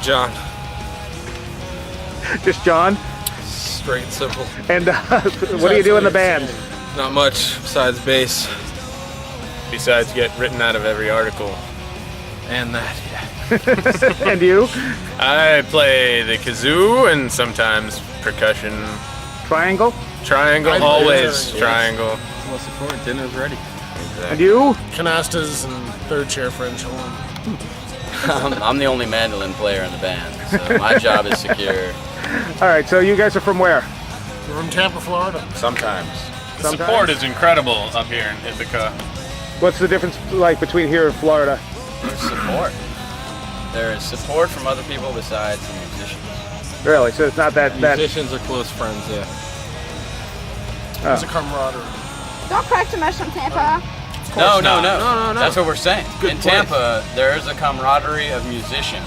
John. Just John? Straight and simple. And what do you do in the band? Not much besides bass. Besides get written out of every article. And that, yeah. And you? I play the kazoo and sometimes percussion. Triangle? Triangle, always triangle. Well, support. Dinner's ready. And you? Canastas and third chair French horn. I'm the only mandolin player in the band, so my job is secure. All right, so you guys are from where? We're from Tampa, Florida. Sometimes. The support is incredible up here in Ithaca. What's the difference like between here and Florida? There's support. There is support from other people besides the musicians. Really? So it's not that... Musicians are close friends, yeah. There's a camaraderie. Don't crack too much from Tampa. No. No. That's what we're saying. Good In place. Tampa, there is a camaraderie of musicians,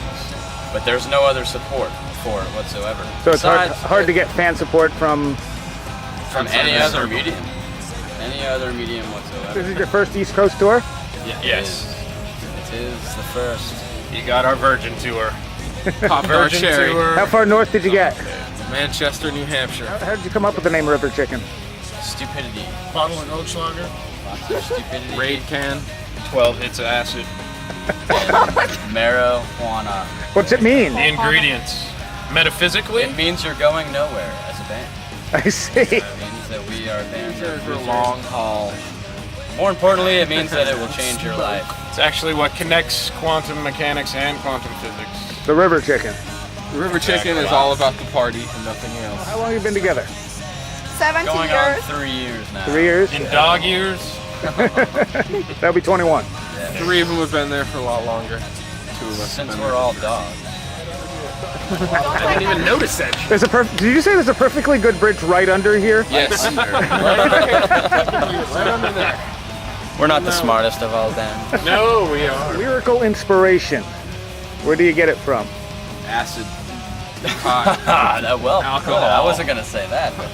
but there's no other support for it whatsoever. So it's hard to get fan support from any other medium. Any other medium whatsoever. This is your first East Coast tour? Yes. It is the first. You got our Virgin tour. Virgin Cherry. tour. How far north did you get? Manchester, New Hampshire. How did you come up with the name River Chicken? Stupidity. Bottle of Goldschlager. Lots of stupidity. Raid can. 12 hits of acid. Marijuana. What's it mean? The ingredients. Metaphysically? It means you're going nowhere as a band. I see. It means that we are bands For of long haul. More importantly, it means that it will change your life. It's actually what connects quantum mechanics and quantum physics. The River Chicken. River Chicken is all about the party and nothing else. How long have you been together? 17 Going years. on 3 years now. 3 years? In dog years? That'll be 21. Yeah. 3 of them have been there for a lot longer. 2 of us. Since we're all dogs. I didn't even notice that. There's a did you say there's a perfectly good bridge right under here? Yes. Right under there. We're not the smartest of all them. No, we are. Lyrical inspiration. Where do you get it from? Acid. Well, Alcohol. good. I wasn't gonna say that, but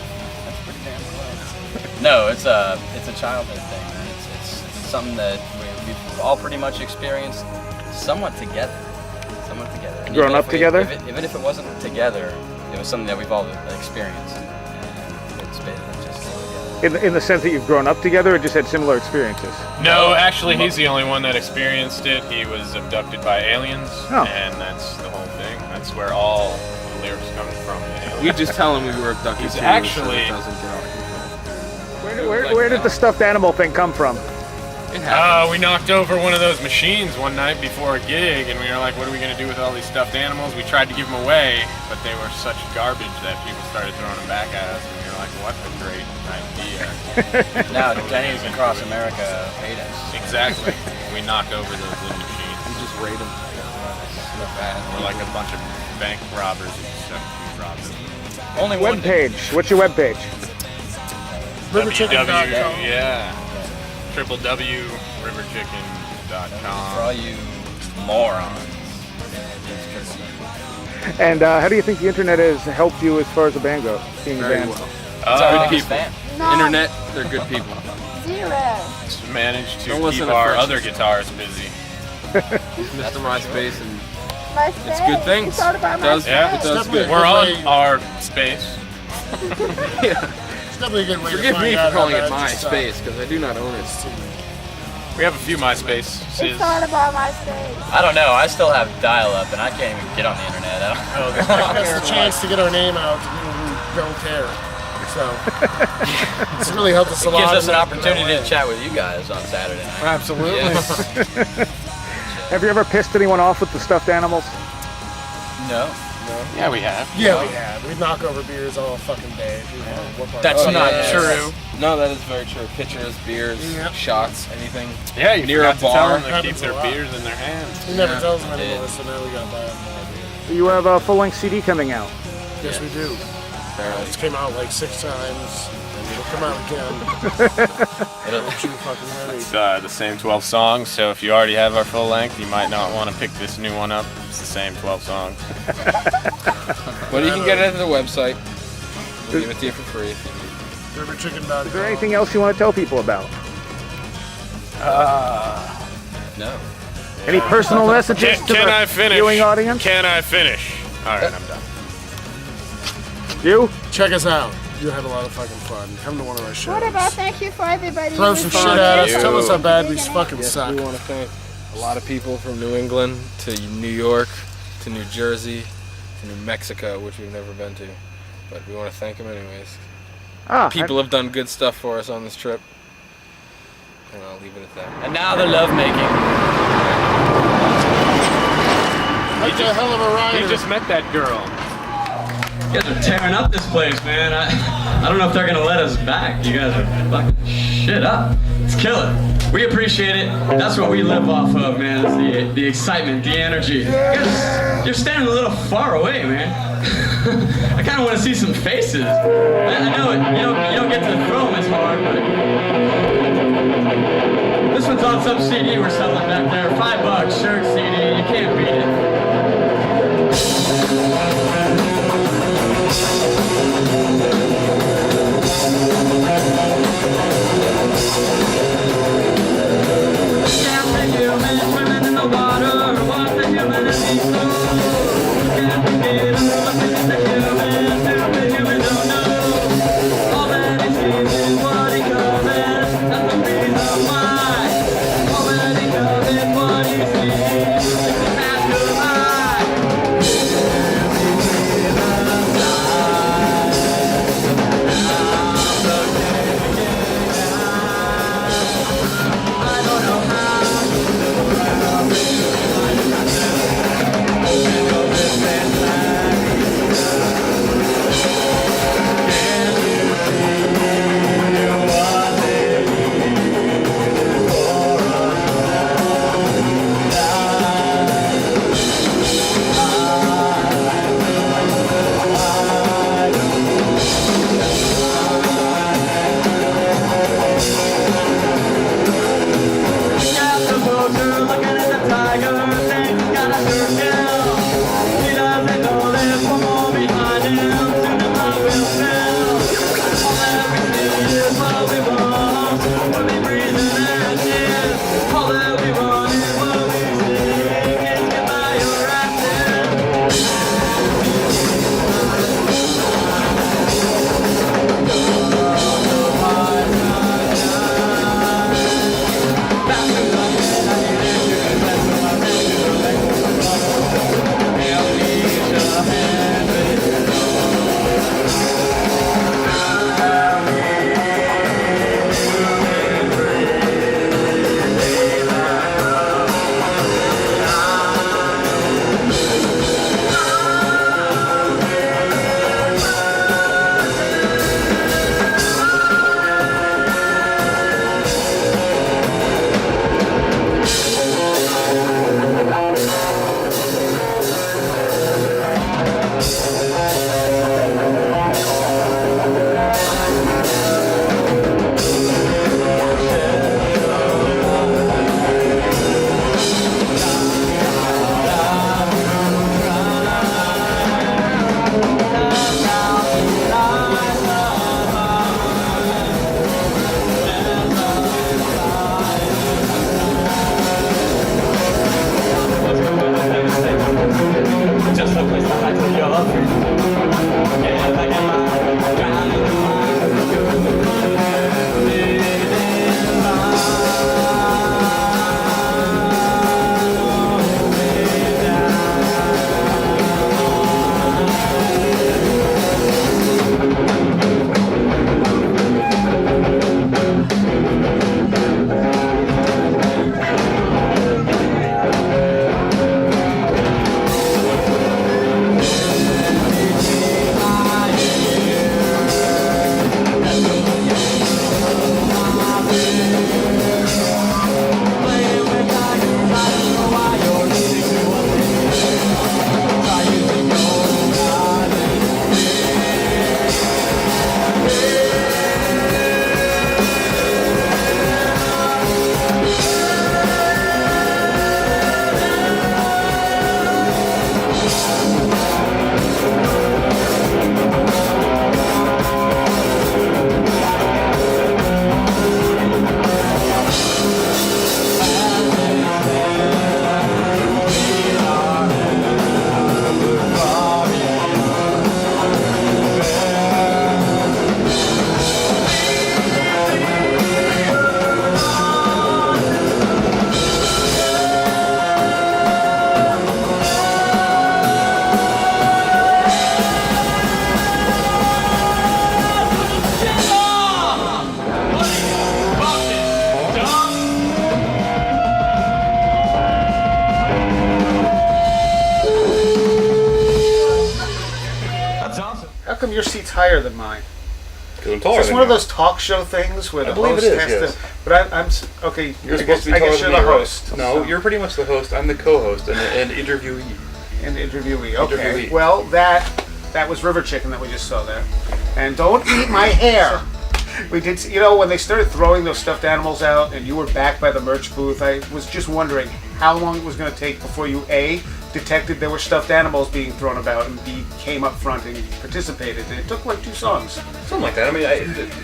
that's pretty damn close. No, it's a childhood thing. Man. It's something that we've all pretty much experienced somewhat together. And Grown up together? Even if it wasn't together, it was something that we've all experienced. And it's been just together. In the sense that you've grown up together or just had similar experiences? No, actually, he's the only one that experienced it. He was abducted by aliens, and that's the whole thing. That's where all the lyrics come from. We just tell him we were abducted. He's too, actually. so it doesn't get out of control. Where did the stuffed animal thing come from? We knocked over one of those machines one night before a gig, and we were like, what are we going to do with all these stuffed animals? We tried to give them away, but they were such garbage that people started throwing them back at us, and we were like, what a great idea. Now, Denny's across America hate us. Exactly. We knock over those little machines. We just raid them. We're like a bunch of bank robbers except we robbed them. Only web page. What's your web page? Riverchicken.com. Yeah. www.riverchicken.com. For all you morons. And how do you think the internet has helped you as far as the band goes? Being a Very band? well. Good Good people. Internet, they're good people. Just managed to Don't keep listen to our first. other guitarists busy. Mr. MySpace, and MySpace. it's good things. It's all about It does, Yeah, it does good. We're on our space. It's definitely a good way to Forgive find me for out calling it how bad you MySpace, because I do not own it. We have a few MySpace. It's all about MySpace. I don't know. I still have dial-up, and I can't even get on the internet. I don't That's the chance to get our name out to people who don't care. So it's really helped us a It lot. gives us in an that opportunity way. to chat with you guys on Saturday night. Absolutely. Yes. Have you ever pissed anyone off with the stuffed animals? No. Yeah, we have. Yeah, we have. We knock over beers all fucking day. That's not true. No, that is very true. Pitchers, beers, shots, anything. Yeah, you near a forgot to tell bar. them to keep their beers in their hands. He never tells them anymore, so now we gotta buy them more beer. You have a full-length CD coming out. Yes, we do. It's came out like 6 times, and it'll come out again. It's the same 12 songs, so if you already have our full length, you might not want to pick this new one up. It's the same 12 songs. But you can get it at the website. We'll give it to you for free. Riverchicken.com. Is there anything else you want to tell people about? No. Any personal messages to Can the I finish? viewing audience? Can I finish? All right, I'm done. You? Check us out. You'll have a lot of fucking fun. Come to one of our shows. What about thank you for everybody? Throw who some shit responded? at us. Tell us how bad we fucking Yes, suck. we want to thank a lot of people from New England to New York to New Jersey to New Mexico, which we've never been to. But we want to thank them anyways. People have done good stuff for us on this trip. And I'll leave it at that. And now the lovemaking. That's a hell of a ride. He just met that girl. You guys are tearing up this place, man. I don't know if they're gonna let us back. You guys are fucking shit up. Let's kill it. We appreciate it. That's what we live off of, man. It's the excitement, the energy. You're standing a little far away, man. I kind of want to see some faces. I know it. You don't get to throw them as hard, but this one's on some CD we're selling back there. $5 shirt CD. You can't beat it. What come your seat's higher than mine? Because I'm taller It's than one of you. those talk show things where I the believe host it is, has yes. to. But I'm okay. You're I supposed to be I taller guess than you're me, the right? host. No, you're pretty much the host. I'm the co-host and interviewee. And interviewee. Okay. Interviewee. Well, that was River Chicken that we just saw there. And don't eat my hair. We did, when they started throwing those stuffed animals out, and you were back by the merch booth. I was just wondering how long it was going to take before you detected there were stuffed animals being thrown about, and B, came up front and participated. And it took like 2 songs. Something like that. I mean,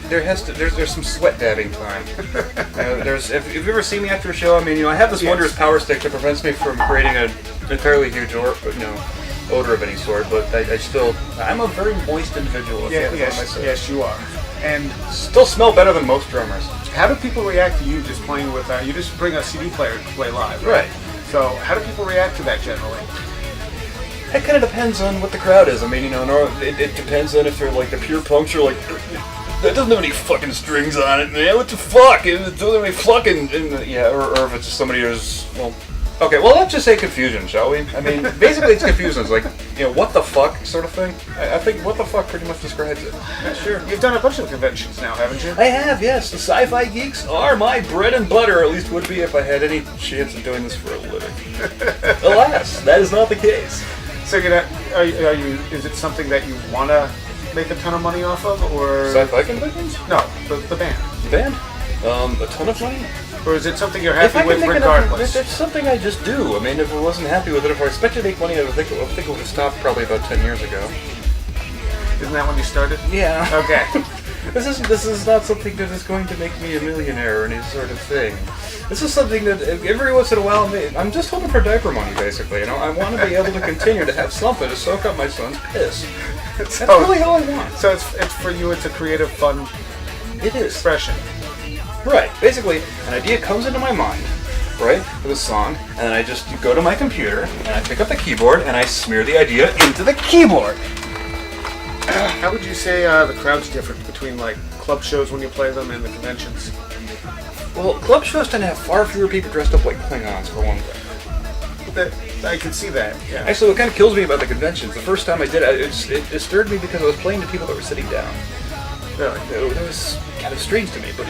there's some sweat dabbing time. If you've ever seen me after a show, I mean, I have this wondrous power stick that prevents me from creating an entirely huge odor of any sort. But I'm a very moist individual. Yes, you are. And still smell better than most drummers. How do people react to you just playing with? You just bring a CD player to play live, right? So how do people react to that generally? It kind of depends on what the crowd is. I mean, it depends on if they're like the pure punks or like that doesn't have any fucking strings on it, man. What the fuck? It doesn't have any fucking or if it's somebody who's okay. Well, let's just say confusion, shall we? I mean, basically it's confusion. It's like what the fuck sort of thing. I think what the fuck pretty much describes it. Yeah, sure. You've done a bunch of conventions now, haven't you? I have, yes. The sci-fi geeks are my bread and butter, or at least would be if I had any chance of doing this for a living. Alas, that is not the case. So are you? Is it something that you want to make a ton of money off of, or sci-fi conventions? No, the band. The band? A ton of money? Or is it something you're happy with regardless? It's something I just do. I mean, if I wasn't happy with it, if I expected to make money, I think it would have stopped probably about 10 years ago. Isn't that when you started? Yeah. Okay. This is not something that is going to make me a millionaire or any sort of thing. This is something that every once in a while, I'm just hoping for diaper money, basically. I want to be able to continue to have something to soak up my son's piss. That's really all I want. So it's for you. It's a creative, fun. It is expression. Right. Basically, an idea comes into my mind, right, for the song, and then I just go to my computer and I pick up the keyboard and I smear the idea into the keyboard. How would you say the crowd's different between like club shows when you play them and the conventions? Well, club shows tend to have far fewer people dressed up like Klingons, for one thing. I can see that. Yeah. Actually, what kind of kills me about the conventions, the first time I did it, it stirred me because I was playing to people that were sitting down. Really? That was kind of strange to me. But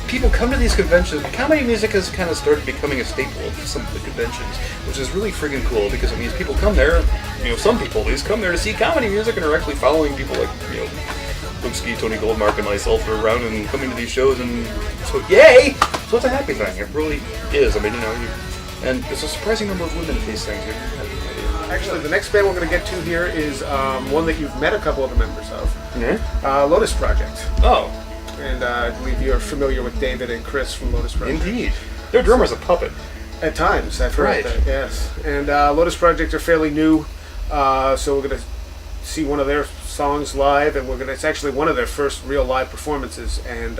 people come to these conventions. Comedy music has kind of started becoming a staple of some of the conventions, which is really friggin' cool because it means people come there. Some people at least come there to see comedy music and are actually following people like Luke, Tony Goldmark, and myself are around and coming to these shows, and so yay! So it's a happy thing. It really is. I mean, and there's a surprising number of women at these things. Actually, the next band we're going to get to here is one that you've met a couple of the members of. Mm-hmm. Lotus Project. Oh. And I believe you're familiar with David and Chris from Lotus Project. Indeed. Their drummer's a puppet. At times, I've heard that, yes. And Lotus Project are fairly new, so we're going to see one of their songs live, and it's actually one of their first real live performances, and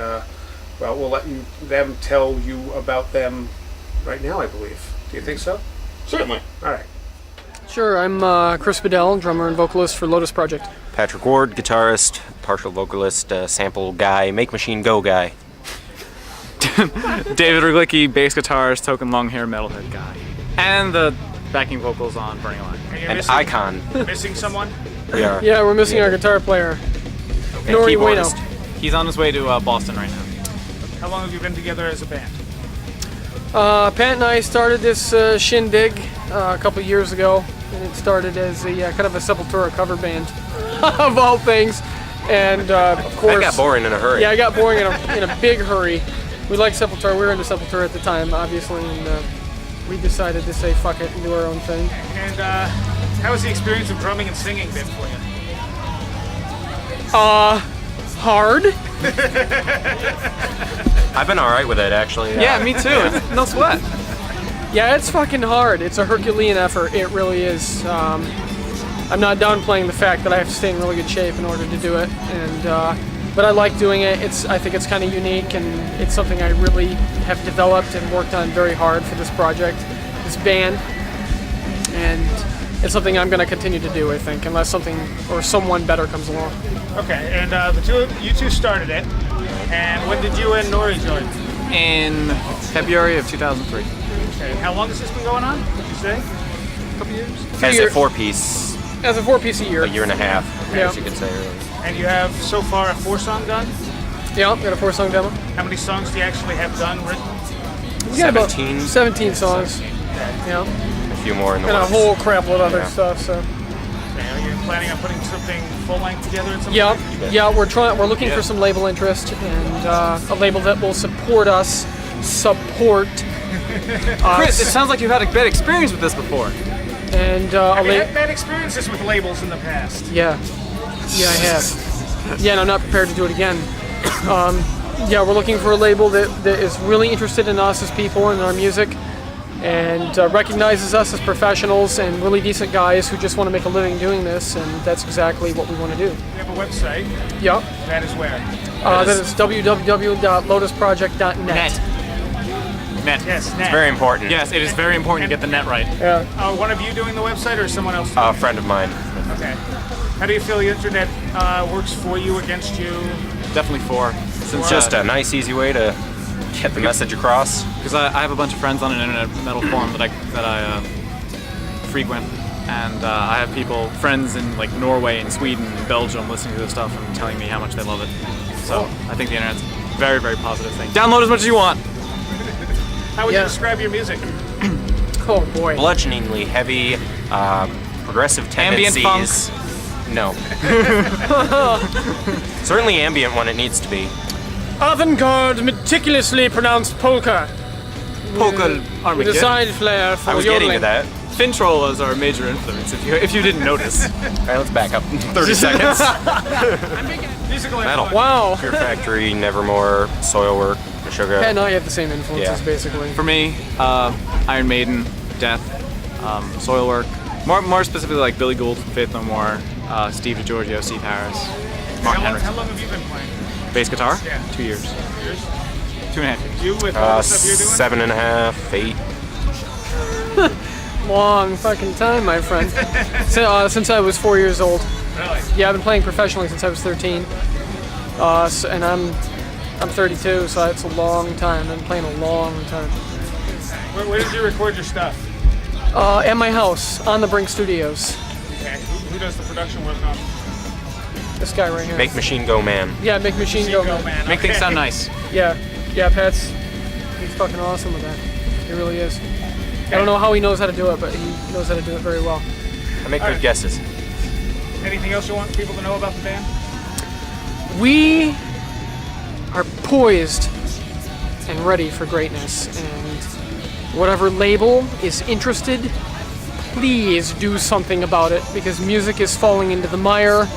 we'll let them tell you about them right now, I believe. Do you think so? Certainly. All right. Sure, I'm Chris Bedell, drummer and vocalist for Lotus Project. Patrick Ward, guitarist, partial vocalist, sample guy, make machine go guy. David Ruglicki, bass guitarist, token long hair metalhead guy. And the backing vocals on Burning Line. An icon. Missing someone? We are. Yeah, we're missing our guitar player, Nori Ueno. He's on his way to Boston right now. How long have you been together as a band? Pat and I started this shindig a couple years ago, and it started as a kind of a Sepultura cover band, of all things. And of course, that got boring in a hurry. Yeah, it got boring in a big hurry. We liked Sepultura. We were into Sepultura at the time, obviously, and we decided to say fuck it and do our own thing. And how has the experience of drumming and singing been for you? Hard. I've been alright with it, actually. Yeah, me too. No sweat. Yeah, it's fucking hard. It's a Herculean effort. It really is. I'm not downplaying the fact that I have to stay in really good shape in order to do it, but I like doing it. I think it's kind of unique, and it's something I really have developed and worked on very hard for this project, this band, and it's something I'm going to continue to do, I think, unless something or someone better comes along. Okay, and you two started it, and when did you and Nori join? In February of 2003. Okay, how long has this been going on, would you say? A couple years? As a 4-piece. As a 4-piece a year. A year and a half, I Yeah. guess you could say. Really. And you have so far a 4-song done? Yeah, got a 4-song demo. How many songs do you actually have done, written? We got about 17? 17 songs. Yeah. A few more in the And a works. whole crap load of other Yeah. stuff, so. Okay, are you planning on putting something full-length together at some Yeah, point? yeah, we're looking for some label interest and a label that will support us, Chris, it sounds like you've had a bad experience with this before. And Have you had bad experiences with labels in the past? Yeah, I have. Yeah, and I'm not prepared to do it again. Yeah, we're looking for a label that is really interested in us as people and our music, and recognizes us as professionals and really decent guys who just want to make a living doing this, and that's exactly what we want to do. We have a website. Yep. That is where? That is www.lotusproject.net. Net. Yes, net. It's very important. Yes, it is very important to get the net right. Yeah. One of you doing the website or someone else? A friend of mine. Okay. How do you feel the internet works for you, against you? Definitely for. It's just a nice, easy way to get the message across. Because I have a bunch of friends on an internet metal forum that I frequent, and I have friends in like Norway and Sweden and Belgium listening to this stuff and telling me how much they love it. So I think the internet's a very, very positive thing. Download as much as you want. How would you describe your music? Oh boy. Bludgeoningly heavy, progressive Ambient tendencies. No. Certainly ambient when it needs to be. Avant-garde, meticulously pronounced polka. Polka, aren't we With a kidding? side flare for I was getting to yodeling. that. Fintroll is our major influence, if you didn't notice. All right, let's back up 30 seconds. Musical Metal. Wow. Pure Factory, Nevermore, Soilwork, Meshuggah. Yeah, no, you have the same influences, Yeah. basically. For me, Iron Maiden, Death, Soilwork. More specifically like Billy Gould from Faith No More, Steve DiGiorgio, Steve Harris, Mark Henry. How long have you been playing? Bass guitar? Yeah. 2 years. 2 years? 2.5 years. You with all the stuff you're doing? 7.5, 8. Long fucking time, my friend. Since I was 4 years old. Really? Yeah, I've been playing professionally since I was 13. And I'm 32, so it's a long time. I've been playing a long time. Where did you record your stuff? At my house, on the Brink Studios. Okay. Who does the production work on? This guy right here. Make Machine Go Man. Yeah, make Machine Go Man. Make things sound nice. Yeah, Pat's, he's fucking awesome with that. He really is. I don't know how he knows how to do it, but he knows how to do it very well. I make good guesses. Anything else you want people to know about the band? We are poised and ready for greatness, and whatever label is interested, please do something about it, because music is falling into the mire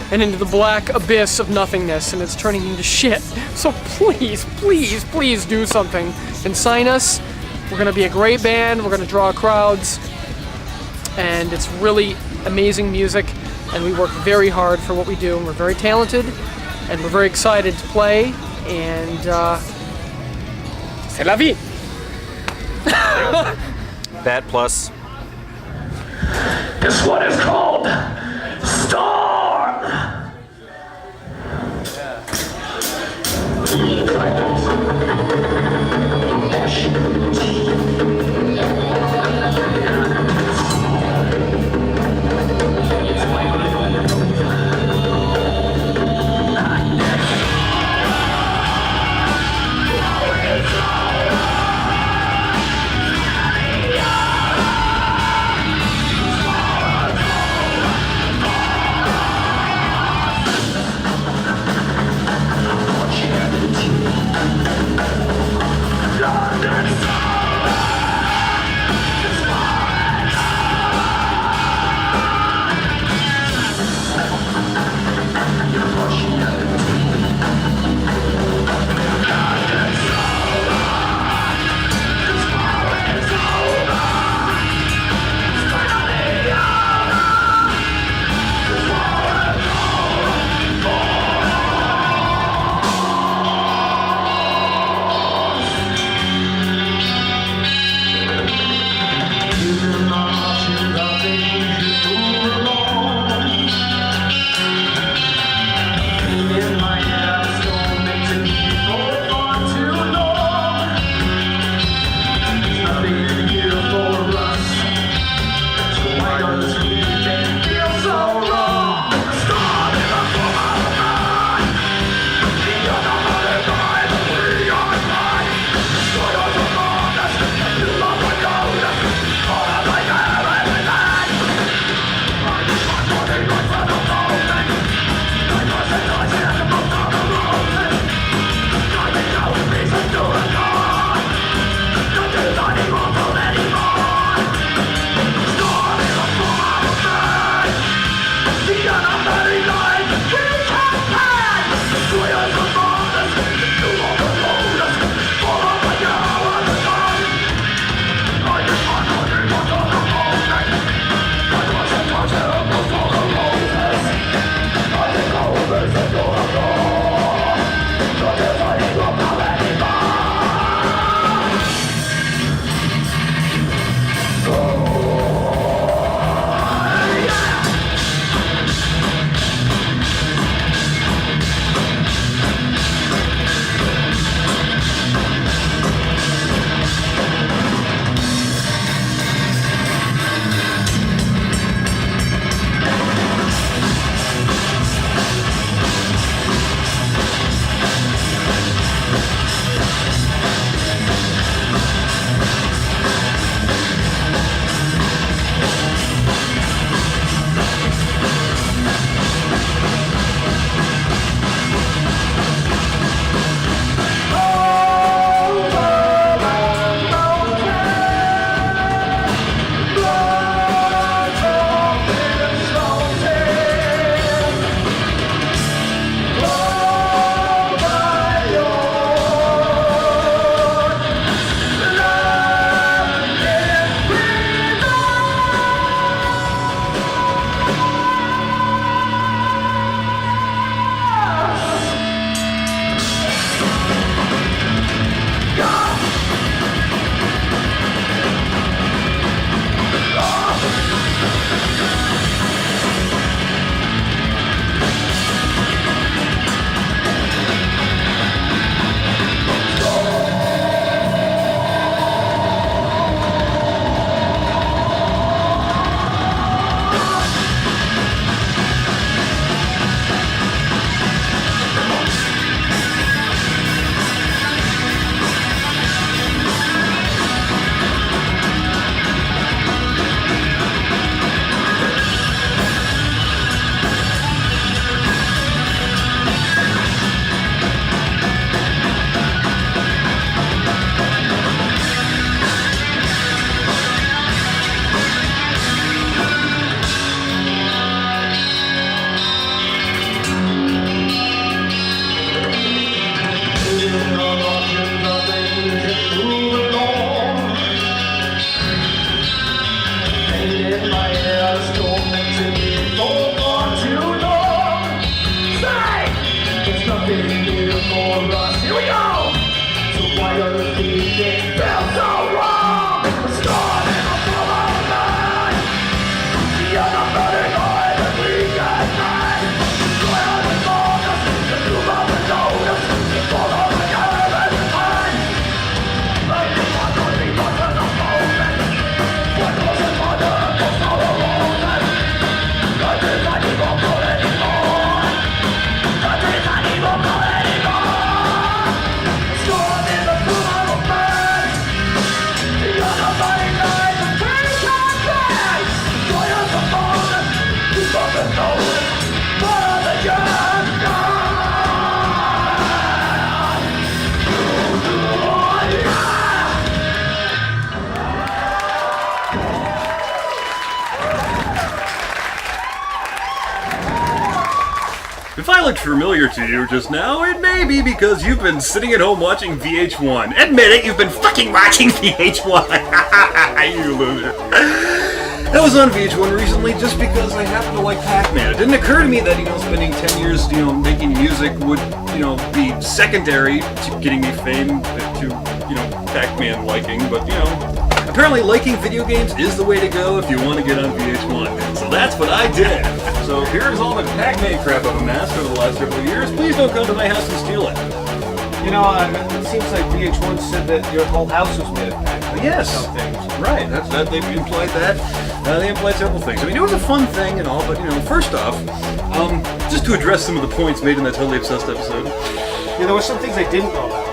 and into the black abyss of nothingness, and it's turning into shit. So please, please, please do something and sign us. We're gonna be a great band, we're gonna draw crowds, and it's really amazing music, and we work very hard for what we do, and we're very talented, and we're very excited to play, and c'est la vie! That plus. This one is called Storm. If I looked familiar to you just now, it may be because you've been sitting at home watching VH1. Admit it, you've been fucking watching VH1. You loser. I was on VH1 recently just because I happen to like Pac-Man. It didn't occur to me that, spending 10 years, making music would, be secondary to getting me fame to, Pac-Man liking, but, apparently liking video games is the way to go if you want to get on VH1. So that's what I did. So here's all the Pac-Man crap I've amassed over the last several years. Please don't come to my house and steal it. It seems like VH1 said that your whole house was made of Pac-Man. Yes. Right. That they implied that. They implied several things. I mean, it was a fun thing and all, but first off, just to address some of the points made in that Totally Obsessed episode. There were some things I didn't know about.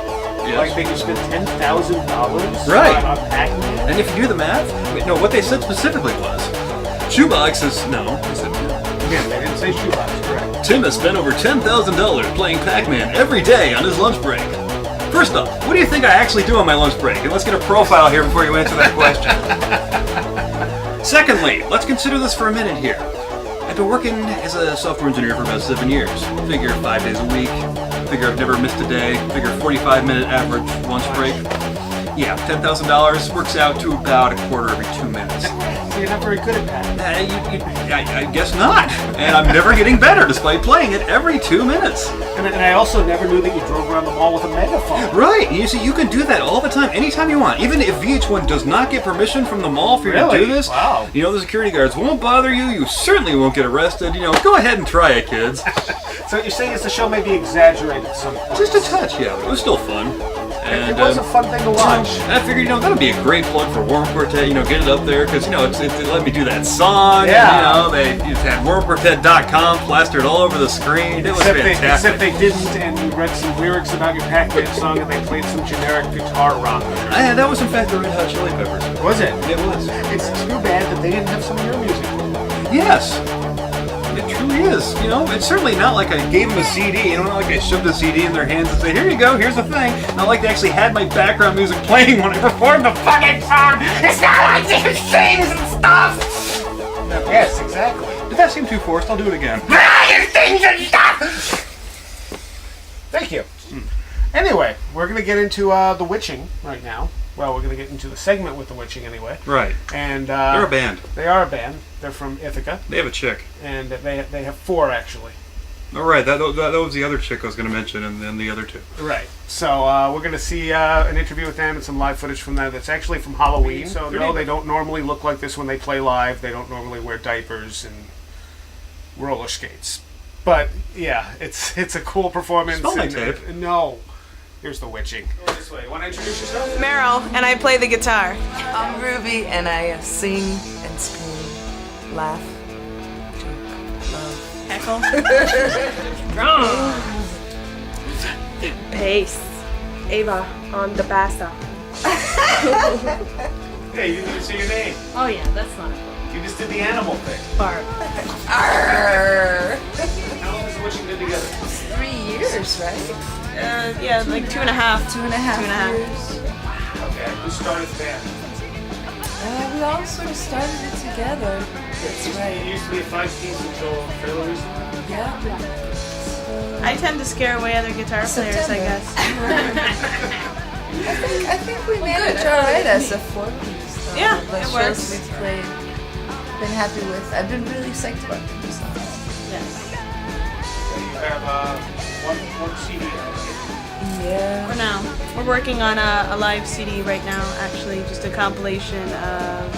Yes. Like they could spend $10,000 right. on Pac-Man. And if you do the math, no, what they said specifically was, Shoebox is Again, they didn't say Shoebox, correct? Tim has spent over $10,000 playing Pac-Man every day on his lunch break. First off, what do you think I actually do on my lunch break? And let's get a profile here before you answer that question. Secondly, let's consider this for a minute here. I've been working as a software engineer for about 7 years. Figure 5 days a week. Figure I've never missed a day. Figure 45-minute average lunch break. Yeah, $10,000 works out to about a quarter every 2 minutes. So you're not very good at that. I guess not. And I'm never getting better despite playing it every 2 minutes. And I also never knew that you drove around the mall with a megaphone. Right. You see, you can do that all the time, anytime you want. Even if VH1 does not get permission from the mall for you to do this, wow. The security guards won't bother you. You certainly won't get arrested. Go ahead and try it, kids. So what you're saying is the show may be exaggerated at some point. Just a touch, yeah. But it was still fun. And, it was a fun thing to watch. I figured, that'd be a great plug for Worm Quartet, get it up there, because, it let me do that song, yeah. And, they had wormquartet.com plastered all over the screen. It was fantastic. Except they didn't, and you read some lyrics about your Pac-Man song, and they played some generic guitar rock. Yeah, that was in fact the Red Hot Chili Peppers. Was it? It was. It's too bad that they didn't have some of your music. Yes. It truly is. It's certainly not like I gave them a CD. Not like I shoved a CD in their hands and said, here you go, here's the thing. Not like they actually had my background music playing when I performed the fucking song. It's not like they sings and stuff. Yes, exactly. Did that seem too forced? I'll do it again. Things and stuff. Thank you. Anyway, we're going to get into The Witching right now. Well, we're going to get into the segment with The Witching anyway. Right. And they're a band. They are a band. They're from Ithaca. They have a chick. And they have 4, actually. Oh, right. That was the other chick I was going to mention, and then the other 2. Right. So we're going to see an interview with them and some live footage from them that's actually from Halloween. So no, they don't normally look like this when they play live. They don't normally wear diapers and roller skates. But, yeah, it's a cool performance. Smell my tape. No. Here's The Witching. Go this way. You want to introduce yourself? Meryl, and I play the guitar. I'm Ruby, and I sing and scream, laugh, joke, love, heckle. Bass. Ava on the bassa. Hey, you didn't say your name. Oh yeah, that's not important. You just did the animal thing. Barb. Arr. How long has The Witching been together? 3 years, right? Yeah, like 2.5. 2.5 years. Okay, who started the band? We all sort of started it together. That's right. It used to be a 5-piece until fairly recently. Yeah. I tend to scare away other guitar players, I guess. I think we managed alright as a 4-piece. Yeah, the it shows works. we've played, been happy with. I've been really psyched about them. So. Yes. So you have one CD out. Yeah. For now. We're working on a live CD right now, actually, just a compilation of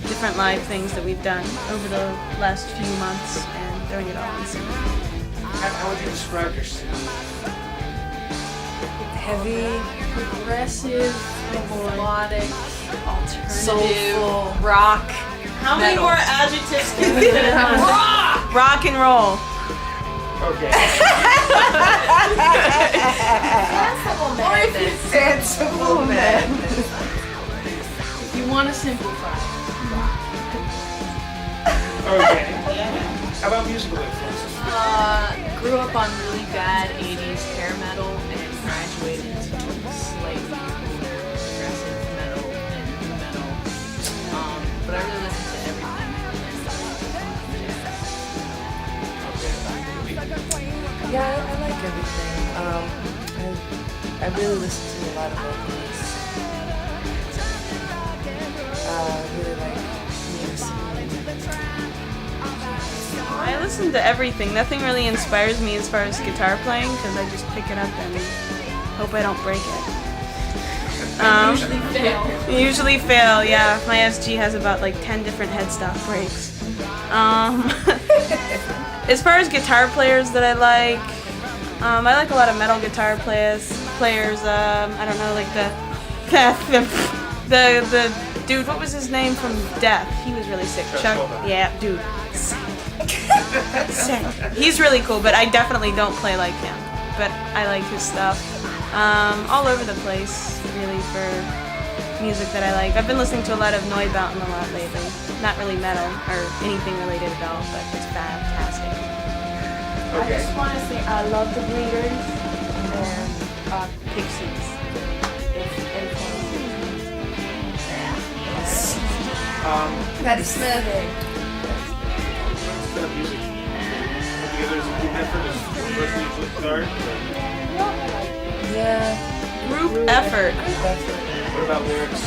different live things that we've done over the last few months and throwing it all on CD. How would you describe your CD? Heavy, progressive, melodic, alternative, soulful, rock. How many metal. more adjectives can we put on? Rock and roll. Okay. Sensible madness. If you want to simplify. Okay. How about musical influences? Grew up on really bad 80s hair metal and graduated to slightly progressive metal and new metal. But I really listen to everything. Yeah, I like everything. I really listen to a lot of vocalists. I really like music. I listen to everything. Nothing really inspires me as far as guitar playing because I just pick it up and hope I don't break it. Usually fail. Usually fail, yeah. My SG has about like 10 different headstock breaks. As far as guitar players that I like a lot of metal guitar players. I don't know, like the dude. What was his name from Death? He was really sick. Chuck. Yeah, dude. Sick. He's really cool, but I definitely don't play like him. But I like his stuff. All over the place, really, for music that I like. I've been listening to a lot of Neubauten a lot lately. Not really metal or anything related at all, but it's fantastic. I just want to say I love the Breeders and Pixies. Patti Smith. What's that music? Together as a group effort is one person usually start. Yeah. Group effort. What about lyrics?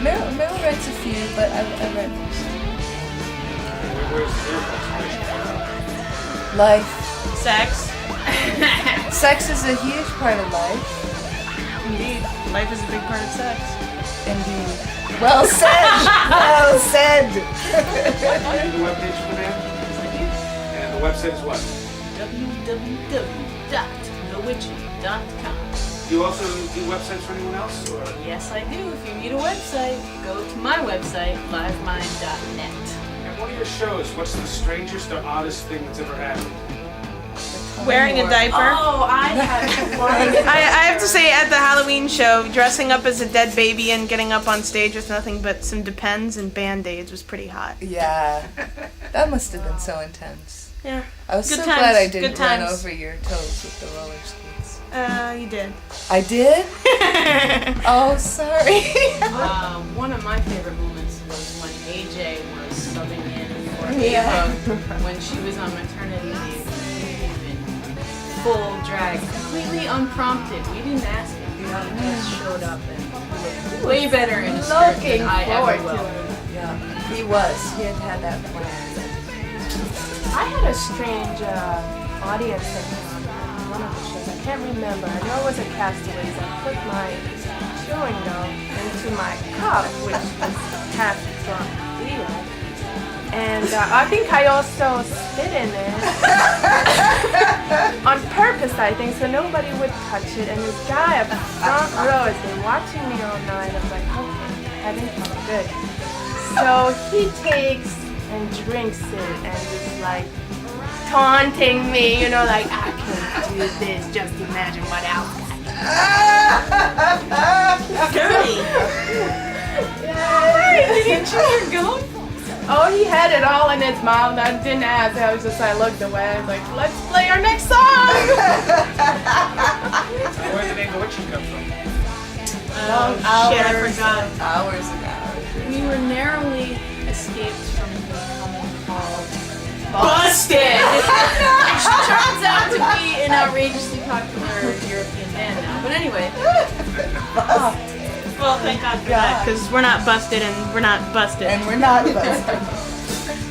Meryl writes a few, but I read most. Where's the Life. Sex. Sex is a huge part of life. Indeed. Life is a big part of sex. Indeed. Well said! Well said! Do you the webpage for the band? And the website is what? www.thewitchy.com. Do you also do websites for anyone else? Or? Yes, I do. If you need a website, go to my website, livemind.net. At one of your shows, what's the strangest or oddest thing that's ever happened? Wearing a diaper. Oh, I have one. I have to say, at the Halloween show, dressing up as a dead baby and getting up on stage with nothing but some Depends and Band-Aids was pretty hot. Yeah. That must have been so intense. Yeah. I was Good so times. glad I didn't Good run times. over your toes with the roller skates. You did. I did? Oh, sorry. One of my favorite moments was when AJ was subbing in for Yeah. Ava when she was on maternity leave. Full drag, completely unprompted. We didn't ask him. He just showed up and looked way better in a skirt than I ever will. Yeah, he was. He had that plan. I had a strange audience thing on one of the shows. I can't remember. I know it was a Castaways. I put my chewing gum into my cup, which was half drunk Leo. And I think I also spit in it on purpose, I think, so nobody would touch it. And this guy up front row has been watching me all night. I'm like, okay, having fun, good. So he takes and drinks it and is like taunting me, you know, like, I can't do this, just imagine what else I can do. Dirty. Did he chew your gum? Oh, he had it all in his mouth. I didn't ask. I was just, I looked away. I was like, let's play our next song. Where did the name of Witchy come from? Shit, I forgot. Hours and hours. We were narrowly escaped from becoming called Busted! Which turns out to be an outrageously popular European band now. But anyway. Well, thank God for that, because we're not busted and we're not busted. And we're not busted.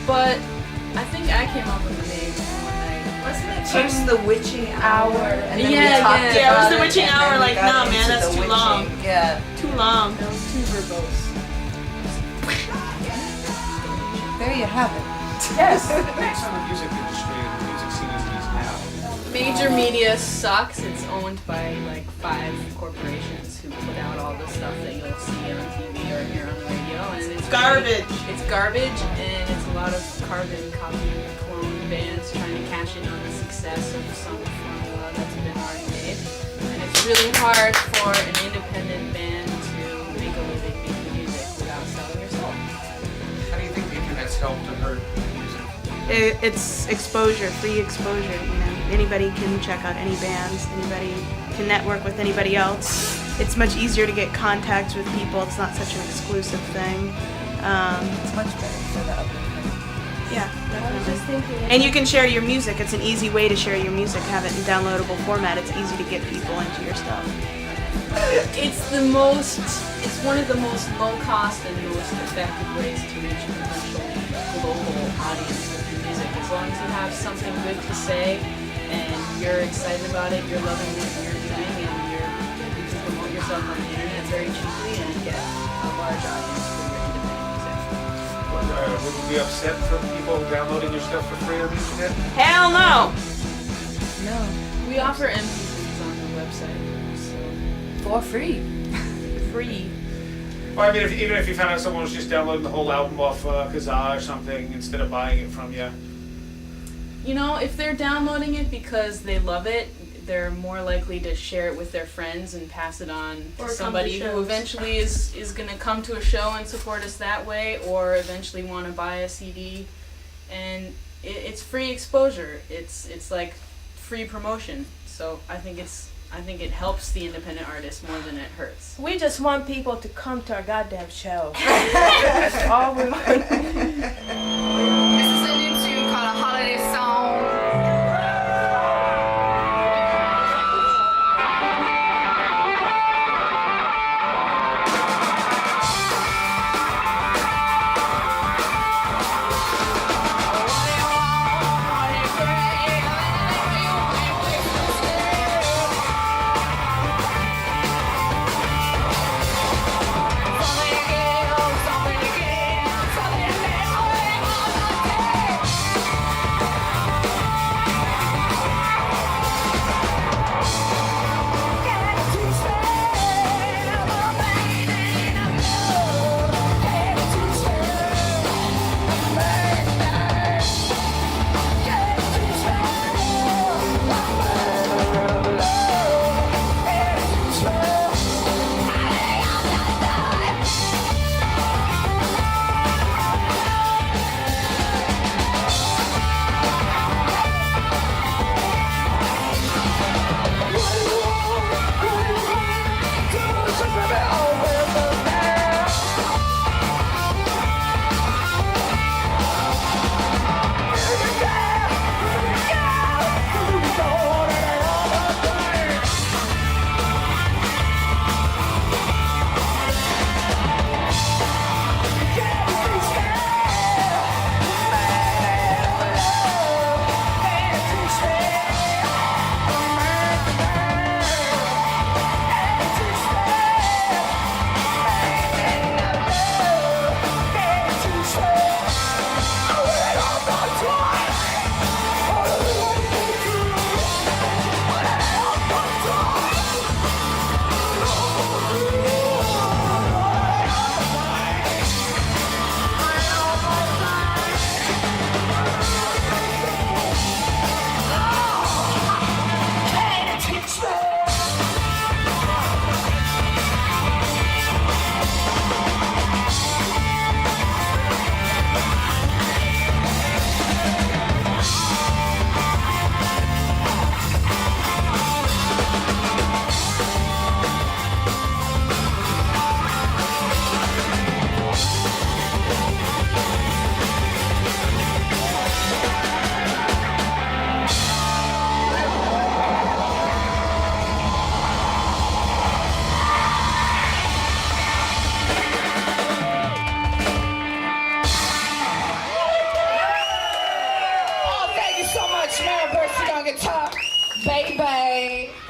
But I think I came up with the name one night. Wasn't it? First the witching hour, and then Yeah, we talked yeah. Yeah, it was about the witching and then hour, we like, got nah, into man, that's the too witching. long. Yeah. Too long. That was too verbose. There you have it. Yes. Thanks for the music industry and the music scene as it is now. Major media sucks. It's owned by like 5 corporations who put out all the stuff that you'll see on TV or hear on the radio, and it's Garbage. It's garbage, and it's a lot of carbon copy clone bands trying to cash in on the success of some formula that's been already made. And it's really hard for an independent band to make a living making music without selling your soul. How do you think the internet's helped or hurt music? It's exposure, free exposure, you know. Anybody can check out any bands, anybody can network with anybody else. It's much easier to get contacts with people, it's not such an exclusive thing. It's much better for the up and coming. Yeah, I was just thinking. and you can share your music. It's an easy way to share your music. Have it in downloadable format. It's easy to get people into your stuff. It's one of the most low cost and most effective ways to reach a potential global audience with your music. As long as you have something good to say and you're excited about it, you're loving what you're doing, and you can promote yourself on the internet very cheaply and get a large audience for your independent music. Would you be upset for people downloading your stuff for free on the internet? Hell no! No. We offer MP3s on the website. For free. Free. Well, I mean, even if you found out someone was just downloading the whole album off Kazaa or something instead of buying it from you. You know, if they're downloading it because they love it, they're more likely to share it with their friends and pass it on Or come to to somebody who shows. eventually is going to come to a show and support us that way, or eventually want to buy a CD. And it's free exposure. It's like free promotion. So I think it helps the independent artist more than it hurts. We just want people to come to our goddamn show. That's all we want. This is a new tune called A Holiday Song.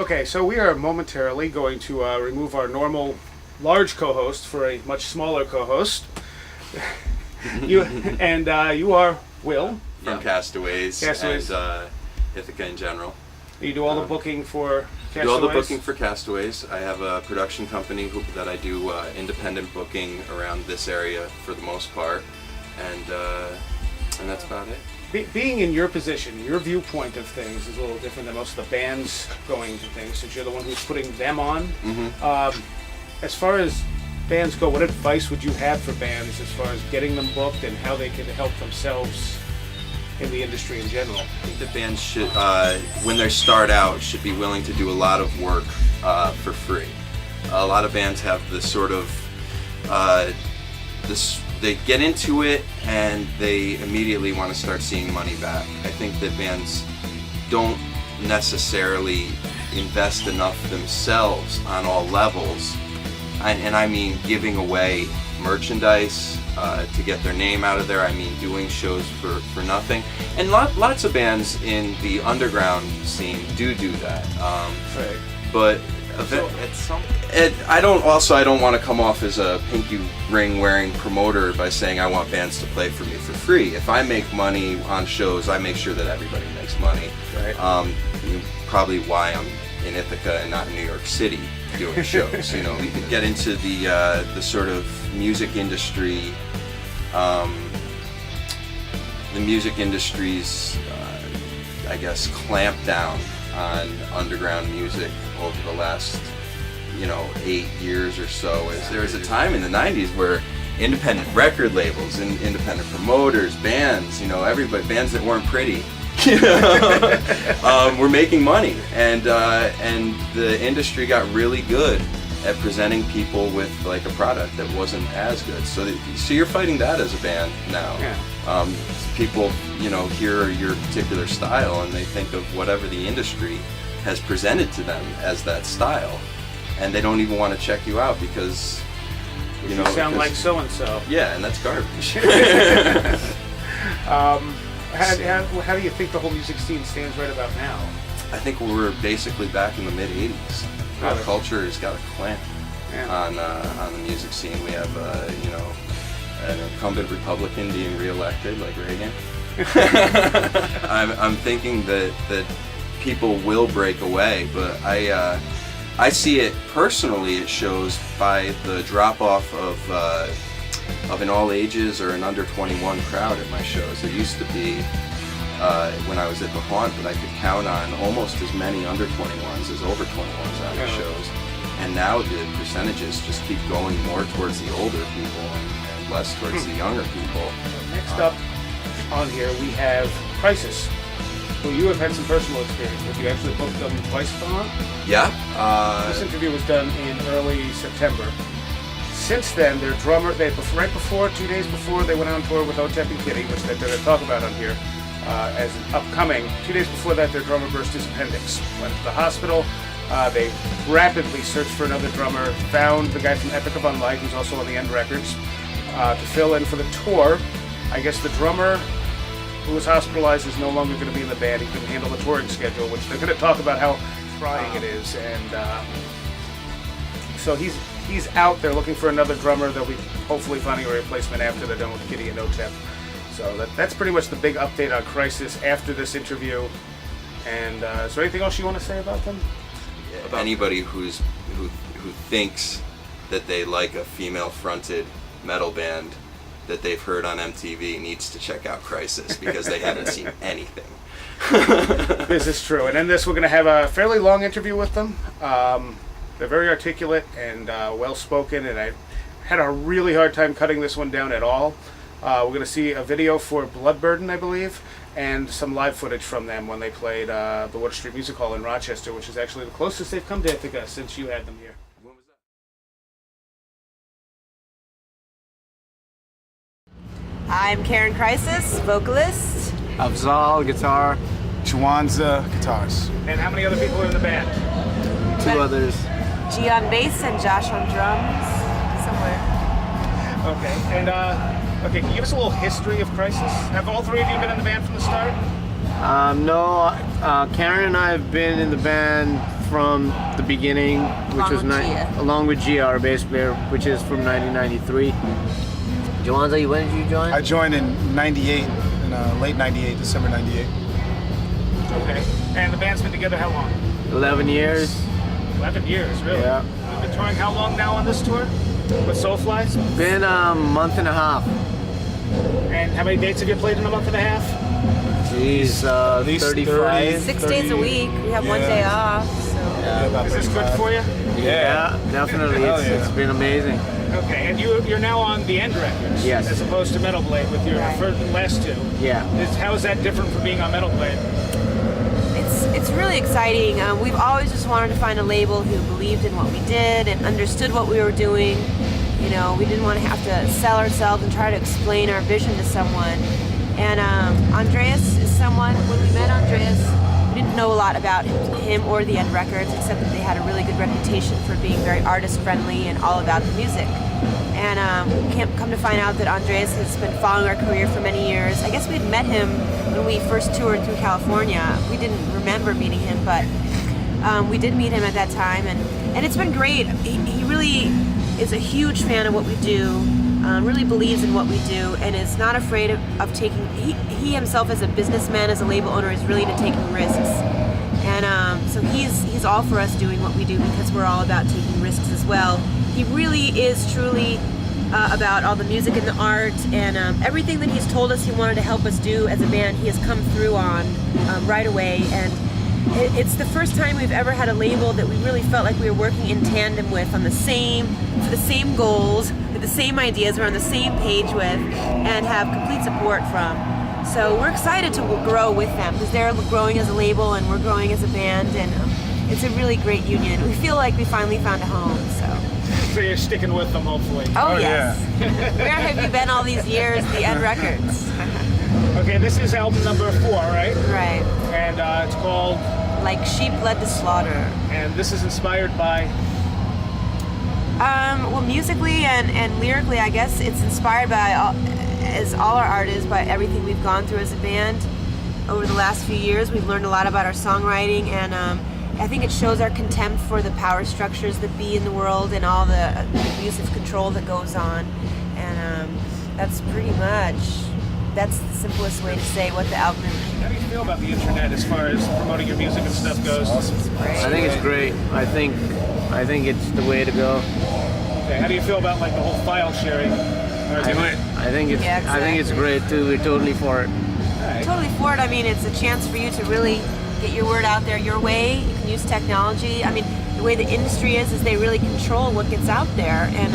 Okay, so we are momentarily going to remove our normal large co-host for a much smaller co-host. You are Will from Castaways, Castaways. and Ithaca in general. You do all the booking for Castaways? Do all the booking for Castaways. I have a production company that I do independent booking around this area for the most part, and that's about it. Being in your position, your viewpoint of things is a little different than most of the bands going to things, since you're the one who's putting them on. Mm-hmm. As far as bands go, what advice would you have for bands as far as getting them booked and how they can help themselves in the industry in general? I think the bands should, when they start out, should be willing to do a lot of work for free. A lot of bands have this sort of this they get into it and they immediately want to start seeing money back. I think that bands don't necessarily invest enough themselves on all levels, and I mean giving away merchandise to get their name out of there. I mean doing shows for nothing, and lots of bands in the underground scene do that. Right. But I don't want to come off as a pinky ring wearing promoter by saying I want bands to play for me for free. If I make money on shows, I make sure that everybody makes money. Right. Probably why I'm in Ithaca and not in New York City doing shows. You know, we could get into the sort of music industry, the music industry's I guess clampdown on underground music over the last 8 years or so. As there was a time in the 90s where independent record labels and independent promoters, bands, everybody, bands that weren't pretty, were making money, and the industry got really good at presenting people with like a product that wasn't as good. So you're fighting that as a band now. Yeah. People, hear your particular style and they think of whatever the industry has presented to them as that style, and they don't even want to check you out because you sound like so and so. Yeah, and that's garbage. How do you think the whole music scene stands right about now? I think we're basically back in the mid '80s. Our culture has got a clamp on the music scene. We have an incumbent Republican being reelected, like Reagan. I'm thinking that people will break away, but I see it personally. It shows by the drop off of an all ages or an under 21 crowd at my shows. There used to be when I was at the Haunt that I could count on almost as many under 21s as over 21s at my shows, and now the percentages just keep going more towards the older people and less towards the younger people. Next up on here we have Crisis, who you have had some personal experience with. You actually booked them twice at the Haunt? Yeah. This interview was done in early September. Since then, their drummer, 2 days before, they went on tour with Otep and Kitty, which they're going to talk about on here as upcoming. 2 days before that, their drummer burst his appendix. Went to the hospital. They rapidly searched for another drummer, found the guy from Epic of Unlight, who's also on the End Records, to fill in for the tour. I guess the drummer who was hospitalized is no longer going to be in the band. He couldn't handle the touring schedule, which they're going to talk about how trying it is. And so he's out there looking for another drummer. They'll be hopefully finding a replacement after they're done with Kitty and Otep. So that's pretty much the big update on Crisis after this interview. And is there anything else you want to say about them? Anybody who thinks that they like a female-fronted metal band that they've heard on MTV needs to check out Crisis, because they haven't seen anything. This is true. And in this, we're going to have a fairly long interview with them. They're very articulate and well-spoken, and I had a really hard time cutting this one down at all. We're going to see a video for Blood Burden, I believe, and some live footage from them when they played the Water Street Music Hall in Rochester, which is actually the closest they've come to Ithaca since you had them here. When was that? I'm Karen Crisis, vocalist. Afzal, guitar. Chwanza, guitars. And how many other people are in the band? 2 others. G on bass and Josh on drums, somewhere. Okay, and can you give us a little history of Crisis? Have all 3 of you been in the band from the start? No, Karen and I have been in the band from the beginning, which was along with Gia, our bass player, which is from 1993. Joanza, when did you join? I joined in 98, in late 98, December 98. Okay, and the band's been together how long? 11 years. 11 years, really? Yeah. You've been touring how long now on this tour? With Soulfly? It's been a month and a half. And how many dates have you played in a month and a half? Geez, 35. 6 days a week. We have 1 day off. So. Is this good for you? Yeah, definitely. It's been amazing. Okay, and you're now on the End Records, yes, as opposed to Metal Blade with your last 2. Yeah. How is that different from being on Metal Blade? It's really exciting. We've always just wanted to find a label who believed in what we did and understood what we were doing, You know, we didn't want to have to sell ourselves and try to explain our vision to someone. And Andreas is someone, when we met Andreas, we didn't know a lot about him or the End Records, except that they had a really good reputation for being very artist-friendly and all about the music. And we can't come to find out that Andreas has been following our career for many years. I guess we'd met him when we first toured through California. We didn't remember meeting him, but we did meet him at that time, and it's been great. He really is a huge fan of what we do, really believes in what we do, and is not afraid of taking, he himself as a businessman, as a label owner, is really into taking risks. And so he's all for us doing what we do because we're all about taking risks as well. He really is truly about all the music and the art, and everything that he's told us he wanted to help us do as a band, he has come through on right away. And it's the first time we've ever had a label that we really felt like we were working in tandem with, for the same goals, with the same ideas, we're on the same page with, and have complete support from. So we're excited to grow with them because they're growing as a label and we're growing as a band, and it's a really great union. We feel like we finally found a home. So you're sticking with them, hopefully. Oh yes. Where have you been all these years? The End Records. Okay, this is album number 4, right? Right. And it's called Like Sheep Led to Slaughter. And this is inspired by? Well, musically and lyrically, I guess it's inspired by, as all our art is, by everything we've gone through as a band over the last few years. We've learned a lot about our songwriting, and I think it shows our contempt for the power structures that be in the world and all the abusive control that goes on. And that's pretty much, that's the simplest way to say what the album is. How do you feel about the internet as far as promoting your music and stuff goes? I think it's great. I think it's the way to go. Okay, how do you feel about like the whole file sharing? I think it's great too. We're totally for it. Totally for it. I mean, it's a chance for you to really get your word out there your way. You can use technology. I mean, the way the industry is they really control what gets out there. And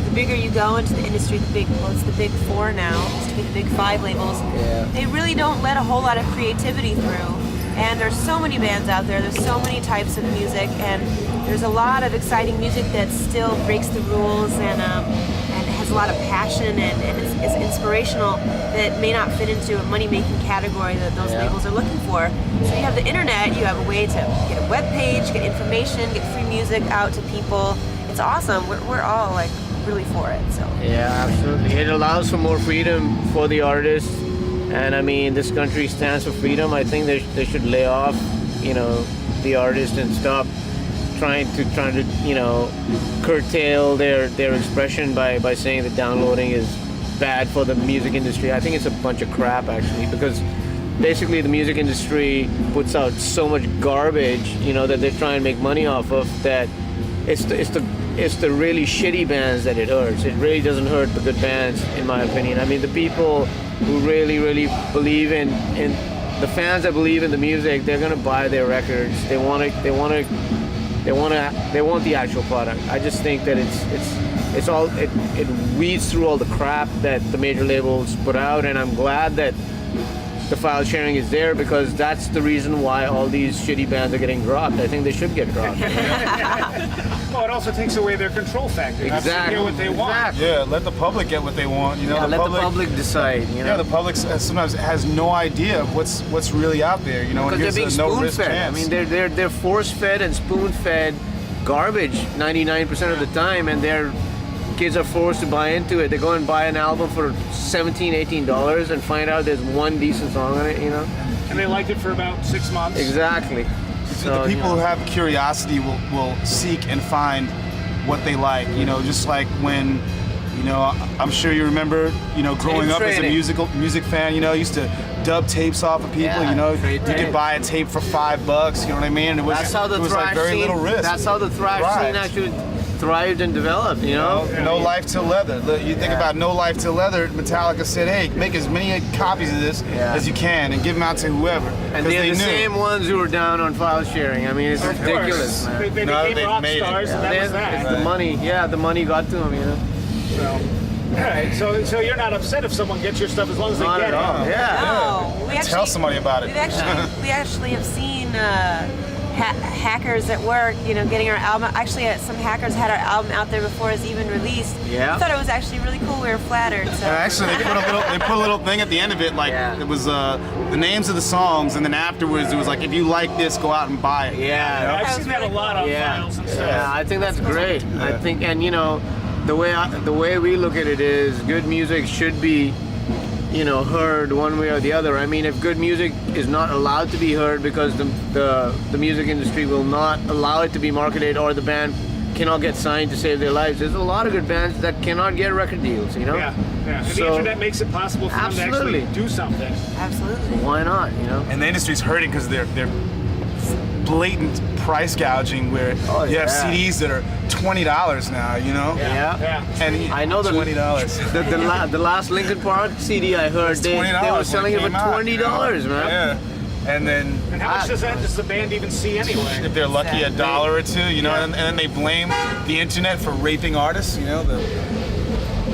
the bigger you go into the industry, it's the big 4 now. It used to be the big 5 labels. Yeah. They really don't let a whole lot of creativity through. And there's so many bands out there. There's so many types of music, and there's a lot of exciting music that still breaks the rules and has a lot of passion and is inspirational that may not fit into a money-making category that those labels are looking for. So you have the internet, you have a way to get a web page, get information, get free music out to people. It's awesome. We're all like really for it. So yeah, absolutely. It allows for more freedom for the artists, and I mean, this country stands for freedom. I think they should lay off, the artists and stop trying to curtail their expression by saying that downloading is bad for the music industry. I think it's a bunch of crap actually, because basically the music industry puts out so much garbage, that they try and make money off of, that it's the really shitty bands that it hurts. It really doesn't hurt the good bands, in my opinion. I mean, the people who really believe in the fans that believe in the music, they're gonna buy their records. They want the actual product. I just think that it weeds through all the crap that the major labels put out, and I'm glad that the file sharing is there, because that's the reason why all these shitty bands are getting dropped. I think they should get dropped. Well, it also takes away their control factor. Exactly. Get what they want. Yeah, let the public get what they want. Let the public decide. Yeah, the public sometimes has no idea of what's really out there. Because they're being spoon-fed. I mean, they're force-fed and spoon-fed garbage 99% of the time, and their kids are forced to buy into it. They go and buy an album for $17, $18 and find out there's one decent song on it, And they like it for about 6 months. Exactly. So, the people who have curiosity will seek and find what they like. Just like when, I'm sure you remember, growing up as a music fan, used to dub tapes off of people. You could buy a tape for $5. You know what I mean? And That's how the thrash like very scene, little risk. That's how the thrash scene actually thrived and developed. No Life Till Leather. You think about No Life Till Leather. Metallica said, "Hey, make as many copies of this as you can and give them out to whoever." And they're the same ones who were down on file sharing. I mean, it's ridiculous. Man. They became rock stars, and that was that. The money, the money got to them. So, all right. So you're not upset if someone gets your stuff as long as they get it. No. Tell somebody about it. We actually have seen hackers at work, you know, getting our album. Actually, some hackers had our album out there before it's even released. Yeah. I thought it was actually really cool. We were flattered. So. Actually, they put a little thing at the end of it, like it was the names of the songs, and then afterwards it was like, if you like this, go out and buy it. Yeah, You know? I've seen that a lot on files and stuff. Yeah, I think that's great. I think, and you know, the way we look at it is, good music should be, you know, heard one way or the other. I mean, if good music is not allowed to be heard because the music industry will not allow it to be marketed, or the band cannot get signed to save their lives, there's a lot of good bands that cannot get record deals, you know? Yeah. And the So- internet makes it possible for them to Absolutely. actually do something. Absolutely. Why not, you know? And the industry's hurting because they're blatant price gouging, where you have yeah. CDs that are $20 now, you know? Yeah. And I know $20. The last Linkin Park CD I heard, they were selling it for $20, man. Yeah. And then And how much does the band even see anyway? if they're lucky, $1 or $2, you know, and then they blame the internet for raping artists, you know, the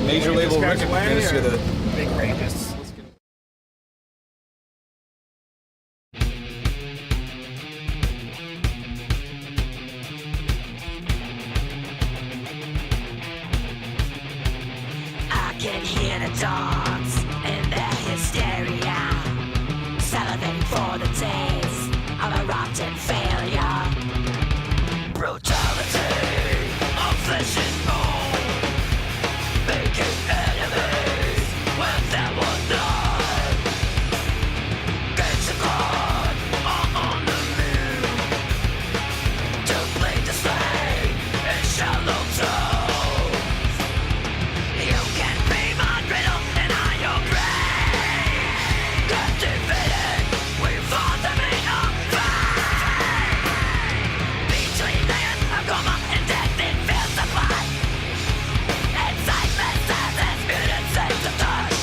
major label record industry, the big rapists. I can hear the dogs in their hysteria, salivating for the taste of a rotten failure. Brutality of flesh and bone, making enemies when there was none. Gates of God are on the move to bleed the slain in shallow tones. You can be my riddle and I your grave. Get defeated, we fought the mean of fate. Between layers of coma and death, it fills the blood. Excitement says it's mutant sense of touch.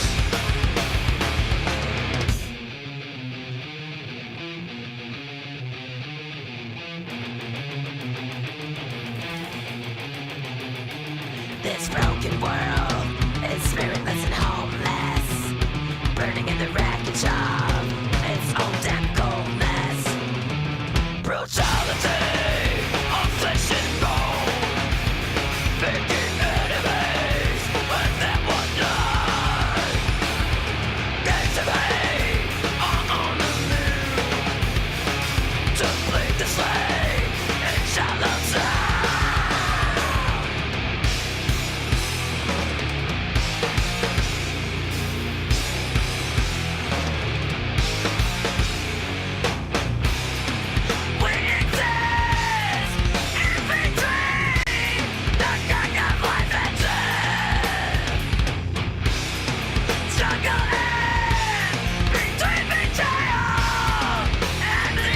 This broken world is spiritless and homeless, burning in the wreckage of its own damn coldness. Brutality of flesh and bone, making enemies when there was none. Gates of hate are on the move to bleed the slain in shallow sound. We exist in between the gang of life and death. Struggle in between betrayal and the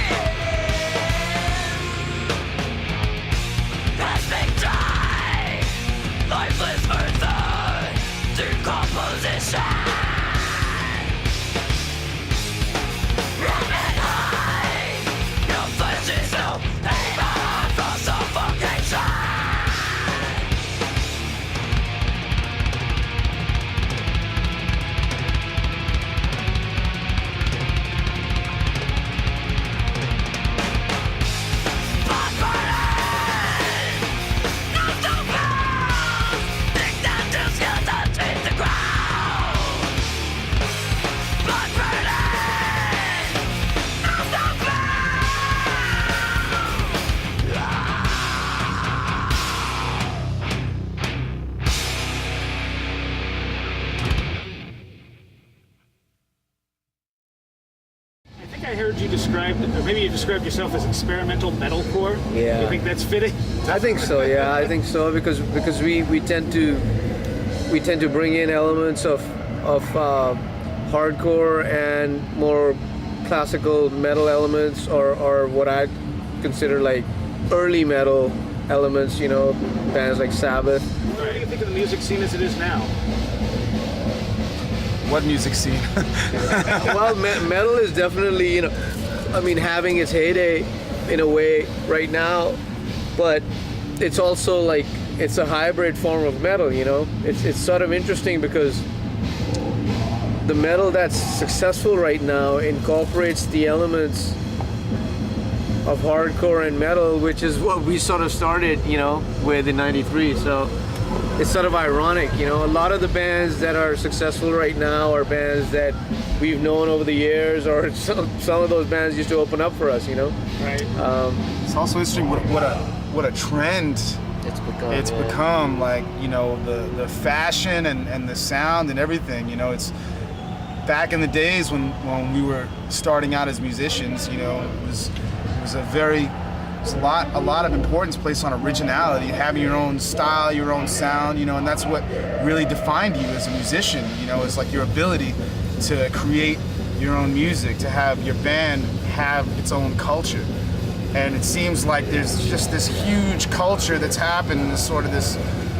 cosmic die, lifeless earth decomposition. Wrong and high, your flesh is no haven for suffocation. Blood burning, no bones, dig down to skeletons in the ground. Blood burning, no I think I heard you described, or maybe you described yourself as experimental metalcore. Yeah. You think that's fitting? I think so. Yeah, I think so because we tend to bring in elements of hardcore and more classical metal elements, or what I consider like early metal elements. You know, bands like Sabbath. What do you think of the music scene as it is now? What music scene? Well, metal is definitely, you know, I mean, having its heyday in a way right now, but it's also like, it's a hybrid form of metal, you know? It's sort of interesting because the metal that's successful right now incorporates the elements hardcore and metal, which is what we sort of started, you know, with in '93. So it's sort of ironic, you know. A lot of the bands that are successful right now are bands that we've known over the years, or some of those bands used to open up for us, you know. Right. It's also interesting what a trend it's become. Like, you know, the fashion and the sound and everything. You know, it's back in the days when we were starting out as musicians. You know, it was a lot of importance placed on originality, having your own style, your own sound. You know, and that's what really defined you as a musician. You know, it's like your ability to create your own music, to have your band have its own culture. And it seems like there's just this huge culture that's happened, this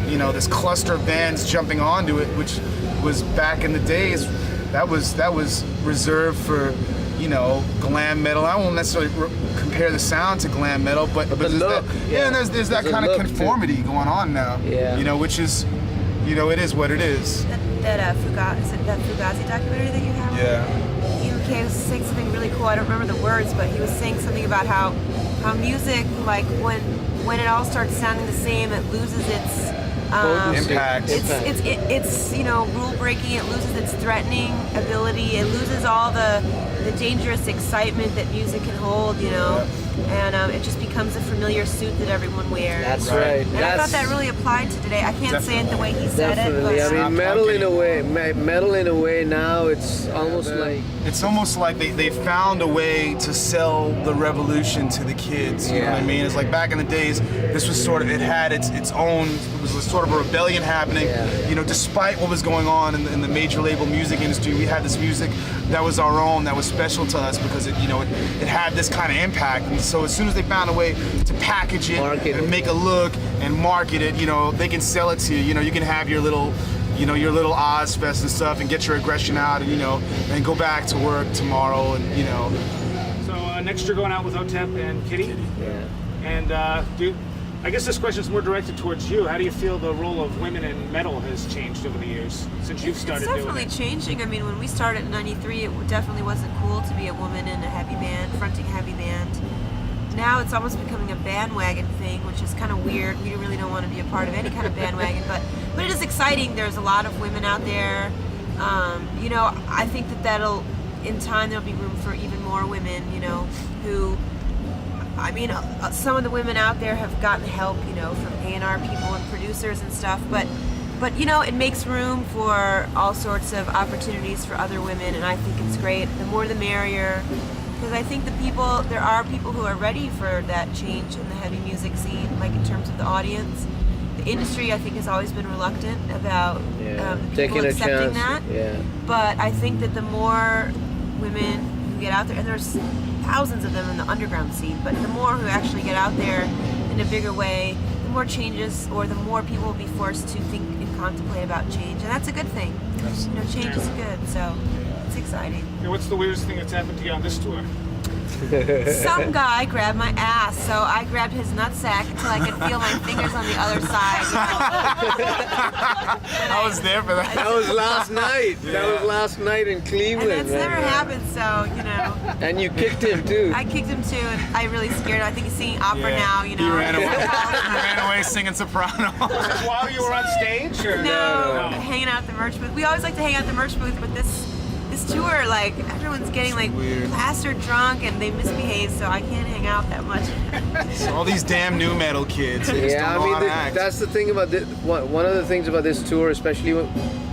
you know, this cluster of bands jumping onto it, which was back in the days, that was reserved for, you know, glam metal. I won't necessarily compare the sound to glam metal, but the there's look, that, there's that kind of conformity going on now. Yeah. You know, which is, you know, it is what it is. That Fugazi documentary that you have? Yeah. He was saying something really cool. I don't remember the words, but he was saying something about how music, like when it all starts sounding the same, it loses its impact. It's you know, rule breaking. It loses its threatening ability. It loses all the dangerous excitement that music can hold. You know. And it just becomes a familiar suit that everyone wears. That's right. And I thought that really applied to today. I can't say it the way he said Definitely. it. But I mean, metal in a way now, it's almost like they found a way to sell the revolution to the kids. You know what I mean? It's like back in the days, this was sort of, it had its own, it was sort of a rebellion happening. You know, despite what was going on in the major label music industry, we had this music that was our own, that was special to us because it had this kind of impact. And so as soon as they found a way to package it and make a look and market it, you know, they can sell it to you. You know, you can have your little Ozfest and stuff and get your aggression out, and, you know, and go back to work tomorrow, and, you know. So next you're going out with Otep and Kitty. Yeah. And I guess this question is more directed towards you. How do you feel the role of women in metal has changed over the years since you've started doing it? It's definitely changing. I mean, when we started in '93, it definitely wasn't cool to be a woman in a heavy band, fronting a heavy band. Now it's almost becoming a bandwagon thing, which is kind of weird. We really don't want to be a part of any kind of bandwagon, but it is exciting. There's a lot of women out there. You know, I think that'll, in time, there'll be room for even more women, you know, who, I mean, some of the women out there have gotten help, you know, from A&R people and producers and stuff, but you know, it makes room for all sorts of opportunities for other women, and I think it's great. The more the merrier. Because I think there are people who are ready for that change in the heavy music scene, like in terms of the audience. The industry, I think, has always been reluctant about the people accepting that. Yeah. But I think that the more women who get out there, and there's thousands of them in the underground scene, but the more who actually get out there in a bigger way, the more changes, or the more people will be forced to think and contemplate about change, and that's a good thing. You know, change is good, so it's exciting. And what's the weirdest thing that's happened to you on this tour? Some guy grabbed my ass, so I grabbed his nutsack until I could feel my fingers on the other side. I was there for that. That was last night. Yeah. That was last night in Cleveland. And that's never happened, so, you know. And you kicked him too. I kicked him too, and I really scared him. I think he's singing opera now, you know. He ran away singing soprano. While you were on stage? Or? No, hanging out at the merch booth. We always like to hang out at the merch booth, but this tour, like, everyone's getting like plastered drunk and they misbehave, so I can't hang out that much. So all these damn new metal kids. Yeah, I mean, that's the thing about this. One of the things about this tour, especially when,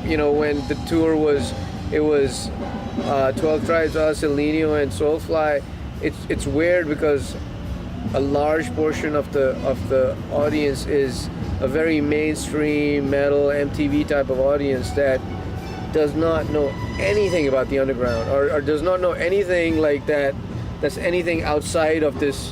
you know, when the tour was 12 Tribes, us, El Nino, and Soulfly. It's weird because a large portion of the audience is a very mainstream metal MTV type of audience that does not know anything about the underground, or does not know anything like that's anything outside of this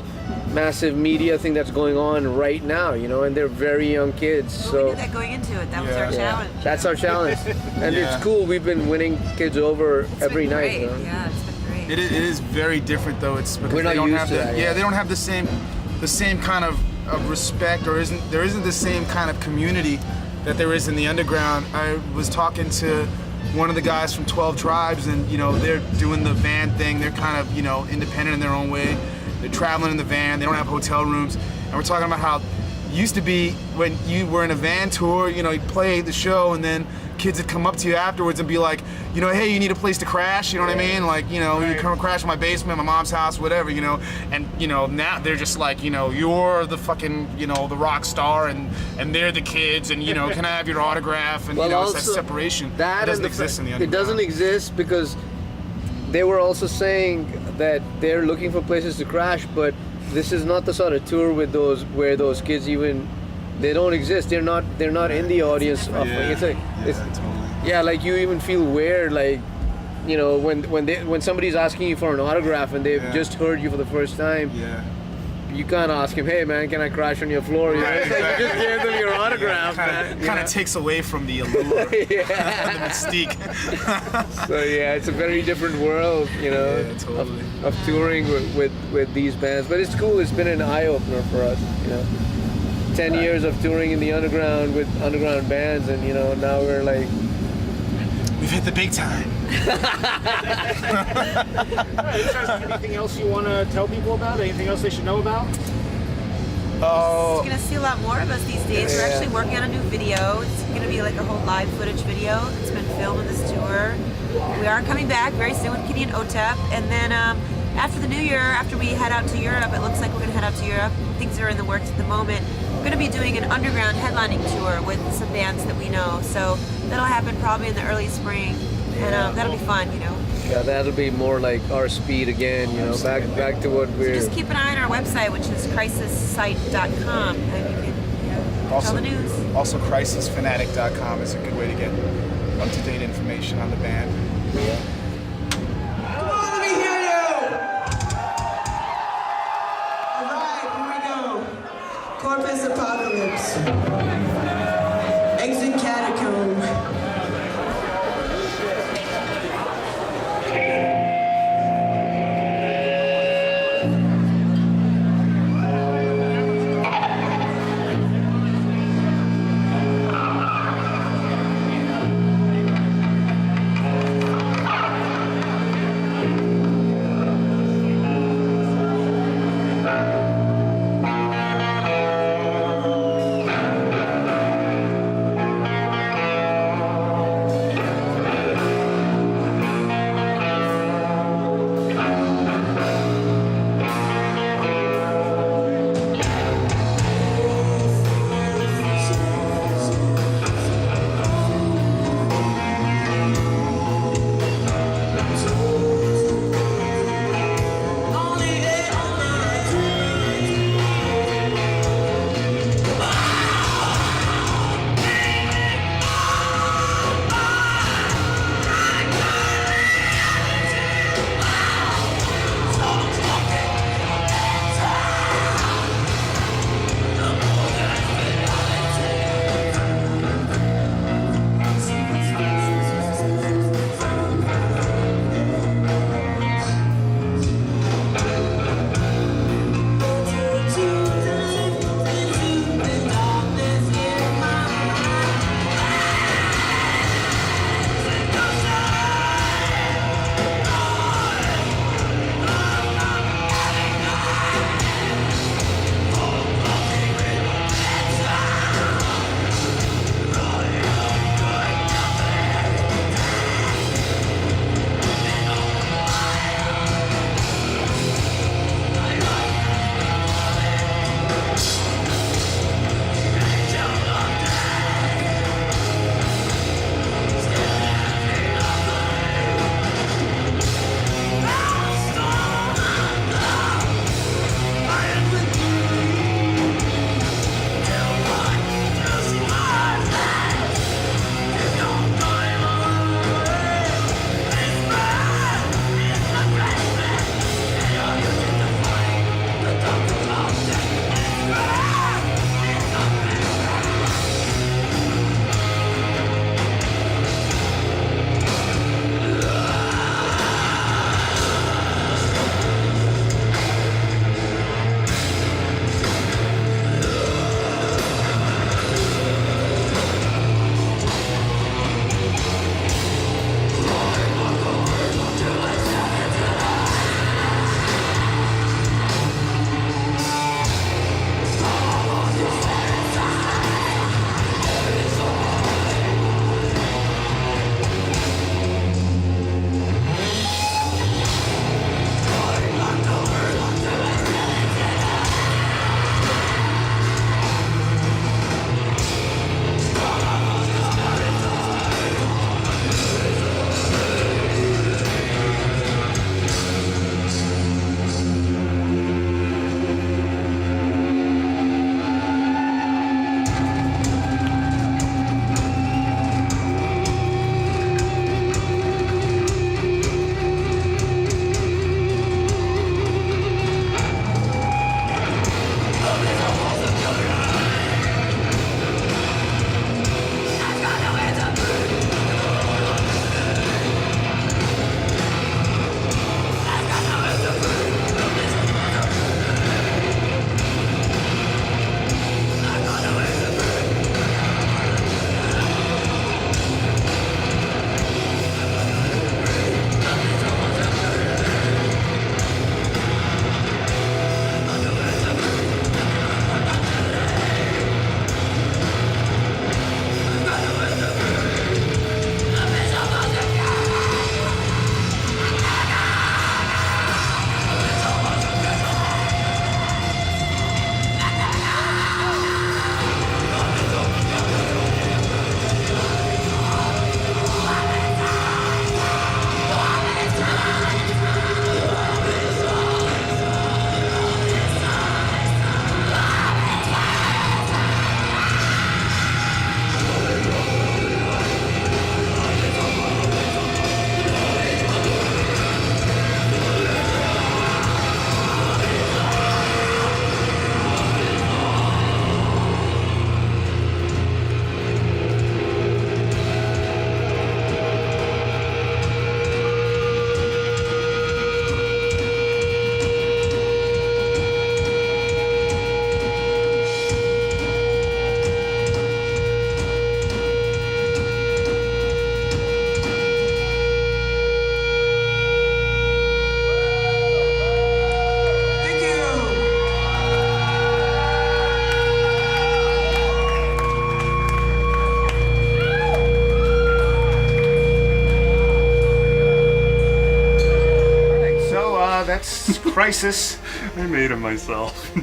massive media thing that's going on right now, you know, and they're very young kids. Well, so we knew that going into it. That was our challenge. That's our challenge. And it's cool. We've been winning kids over every night. You know? Yeah, it's been great. It is very different though. It's because We're not they don't used have to that, they don't have the same kind of respect, or there isn't the same kind of community that there is in the underground. I was talking to one of the guys from 12 Tribes, and, you know, they're doing the band thing. They're kind of, you know, independent in their own way. They're traveling in the van. They don't have hotel rooms. And we're talking about how it used to be when you were in a van tour, you know, you play the show and then kids would come up to you afterwards and be like, you know, hey, you need a place to crash, you know what I mean? Like, you know, you come crash in my basement, my mom's house, whatever, you know. And, you know, now they're just like, you know, you're the fucking, you know, the rock star and they're the kids and, you know, can I have your autograph? And, Well, you know, it's that also, separation. that It doesn't and the exist in the fact- underground. It doesn't exist because they were also saying that they're looking for places to crash, but this is not the sort of tour with those where those kids even they don't exist. They're not in the audience. Yeah, like you even feel weird, like, you know, when somebody's asking you for an autograph and they've just heard you for the first time. Yeah. You can't ask him, hey man, can I crash on your floor? You know? Right, It's like you just gave them your autograph, man. Kind of takes away from the allure, the mystique. So yeah, it's a very different world, you know, of touring with these bands. But it's cool. It's been an eye opener for us, you know. 10 years of touring in the underground with underground bands, and you know, now we're like, we've hit the big time. Anything else you want to tell people about? Anything else they should know about? You're gonna see a lot more of us these days. We're actually working on a new video. It's gonna be like a whole live footage video that's been filmed in this tour. We are coming back very soon with Kitty and OTEP, and then after the new year, after we head out to Europe, it looks like we're gonna head out to Europe. Things are in the works at the moment. We're gonna be doing an underground headlining tour with some bands that we know. So that'll happen probably in the early spring, and that'll be fun, you know. yeah, that'll be more like our speed again, you know, back to what we're. Just keep an eye on our website, which is crisissite.com, and you can catch all the news. Also, crisisfanatic.com is a good way to get up-to-date information on the band. Let me hear you! Alright, here we go. Corpus Apocalypse. Exit Catacomb. that's Crisis. I made him myself.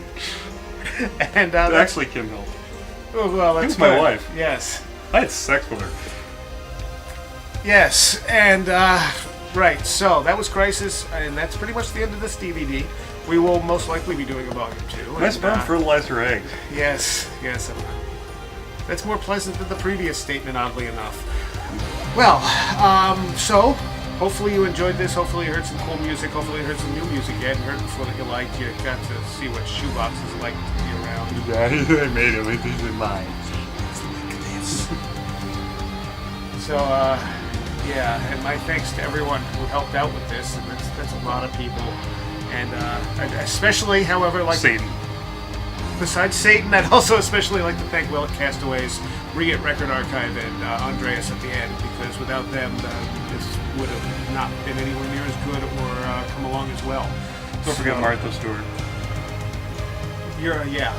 And that's actually Kim helped. Oh, well, that's Kim's my good. wife. Yes. I had sex with her. Yes, and right, so that was Crisis, and that's pretty much the end of this DVD. We will most likely be doing a volume 2. My sperm fertilized her eggs. Yes. That's more pleasant than the previous statement, oddly enough. Well, so hopefully you enjoyed this. Hopefully you heard some cool music. Hopefully you heard some new music you hadn't heard before that you liked. You got to see what Shoebox is like to be around. Yeah, I made him. These are mine. So, yeah, and my thanks to everyone who helped out with this, and that's a lot of people. And especially, however, like Satan. Besides Satan, I'd also especially like to thank Will at Castaways, Reget Record Archive, and Andreas at the end, because without them, this would have not been anywhere near as good or come along as well. Don't forget Martha Stewart. Yeah.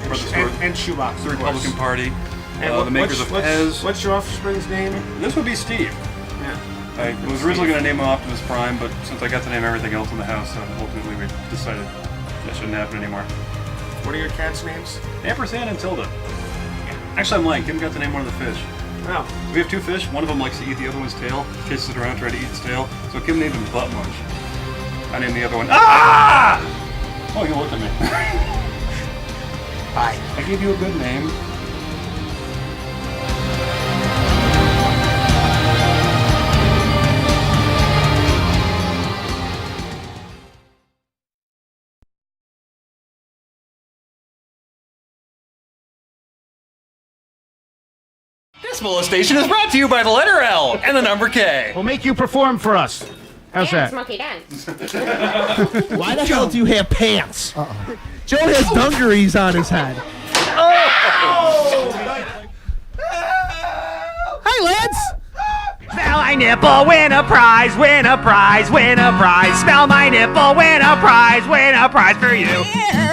Martha Stewart. And Shoebox, The of Republican course. Party. And The makers of Pez. What's your offspring's name? This would be Steve. Yeah. I was originally going to name him Optimus Prime, but since I got to name everything else in the house, ultimately we decided that shouldn't happen anymore. What are your cats' names? Ampersand and Tilda. Actually, I'm lying. Kim got to name one of the fish. Oh. We have two fish. One of them likes to eat the other one's tail, chases it around, trying to eat its tail. So Kim named him Butt Munch. I named the other one. Ah! Oh, you looked at me. Hi. I gave you a good name. This molestation is brought to you by the letter L and the number K. We'll make you perform for us. How's that? Monkey dance. Why the hell do you have pants? Joe has dungarees on his head. Hi, lads. Smell my nipple, win a prize, win a prize, win a prize. Smell my nipple, win a prize for you.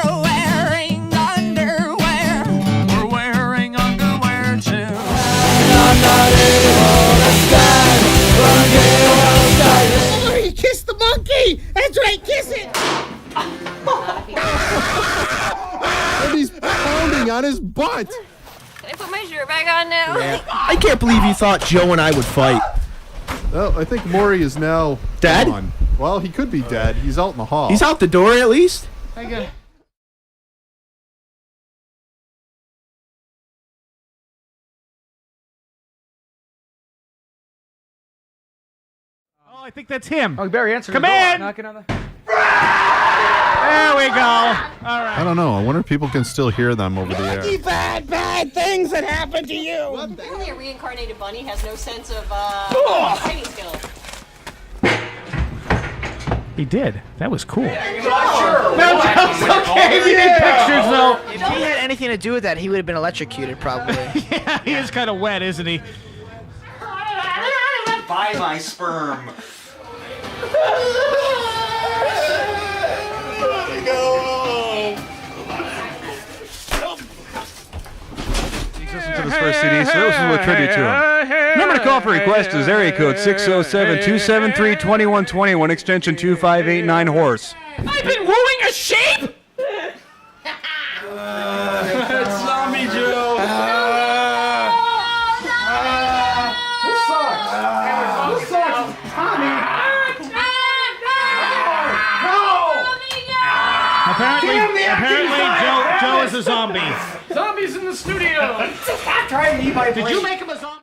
We're wearing underwear. We're wearing underwear too. I'm not able to stand. Oh, he kissed the monkey. That's right, kiss it. And he's pounding on his butt. Can I put my shirt back on now? I can't believe you thought Joe and I would fight. Well, I think Maury is now dead. gone. Well, he could be dead. He's out in the hall. He's out the door at least. Oh, I think that's him. Oh, Barry, answer Come the door. in. Knocking on the... There we go. All right. I don't know. I wonder if people can still hear them over the air. Bad things that happened to you. Apparently a reincarnated bunny has no sense of fighting skill. He did. That was cool. No, Joe's okay. We need pictures, though. If he had anything to do with that, he would have been electrocuted, probably. Yeah, he is kind of wet, isn't he? Buy my sperm. Listen to this first CD, so this is a tribute to him. Number to call for request is area code 607-273-2121, extension 2589 horse. I've been wooing a sheep. It's Zombie Joe. This sucks. This sucks. Tommy. Apparently, Joe is a zombie. Zombies in the studio. Did you make him a zombie?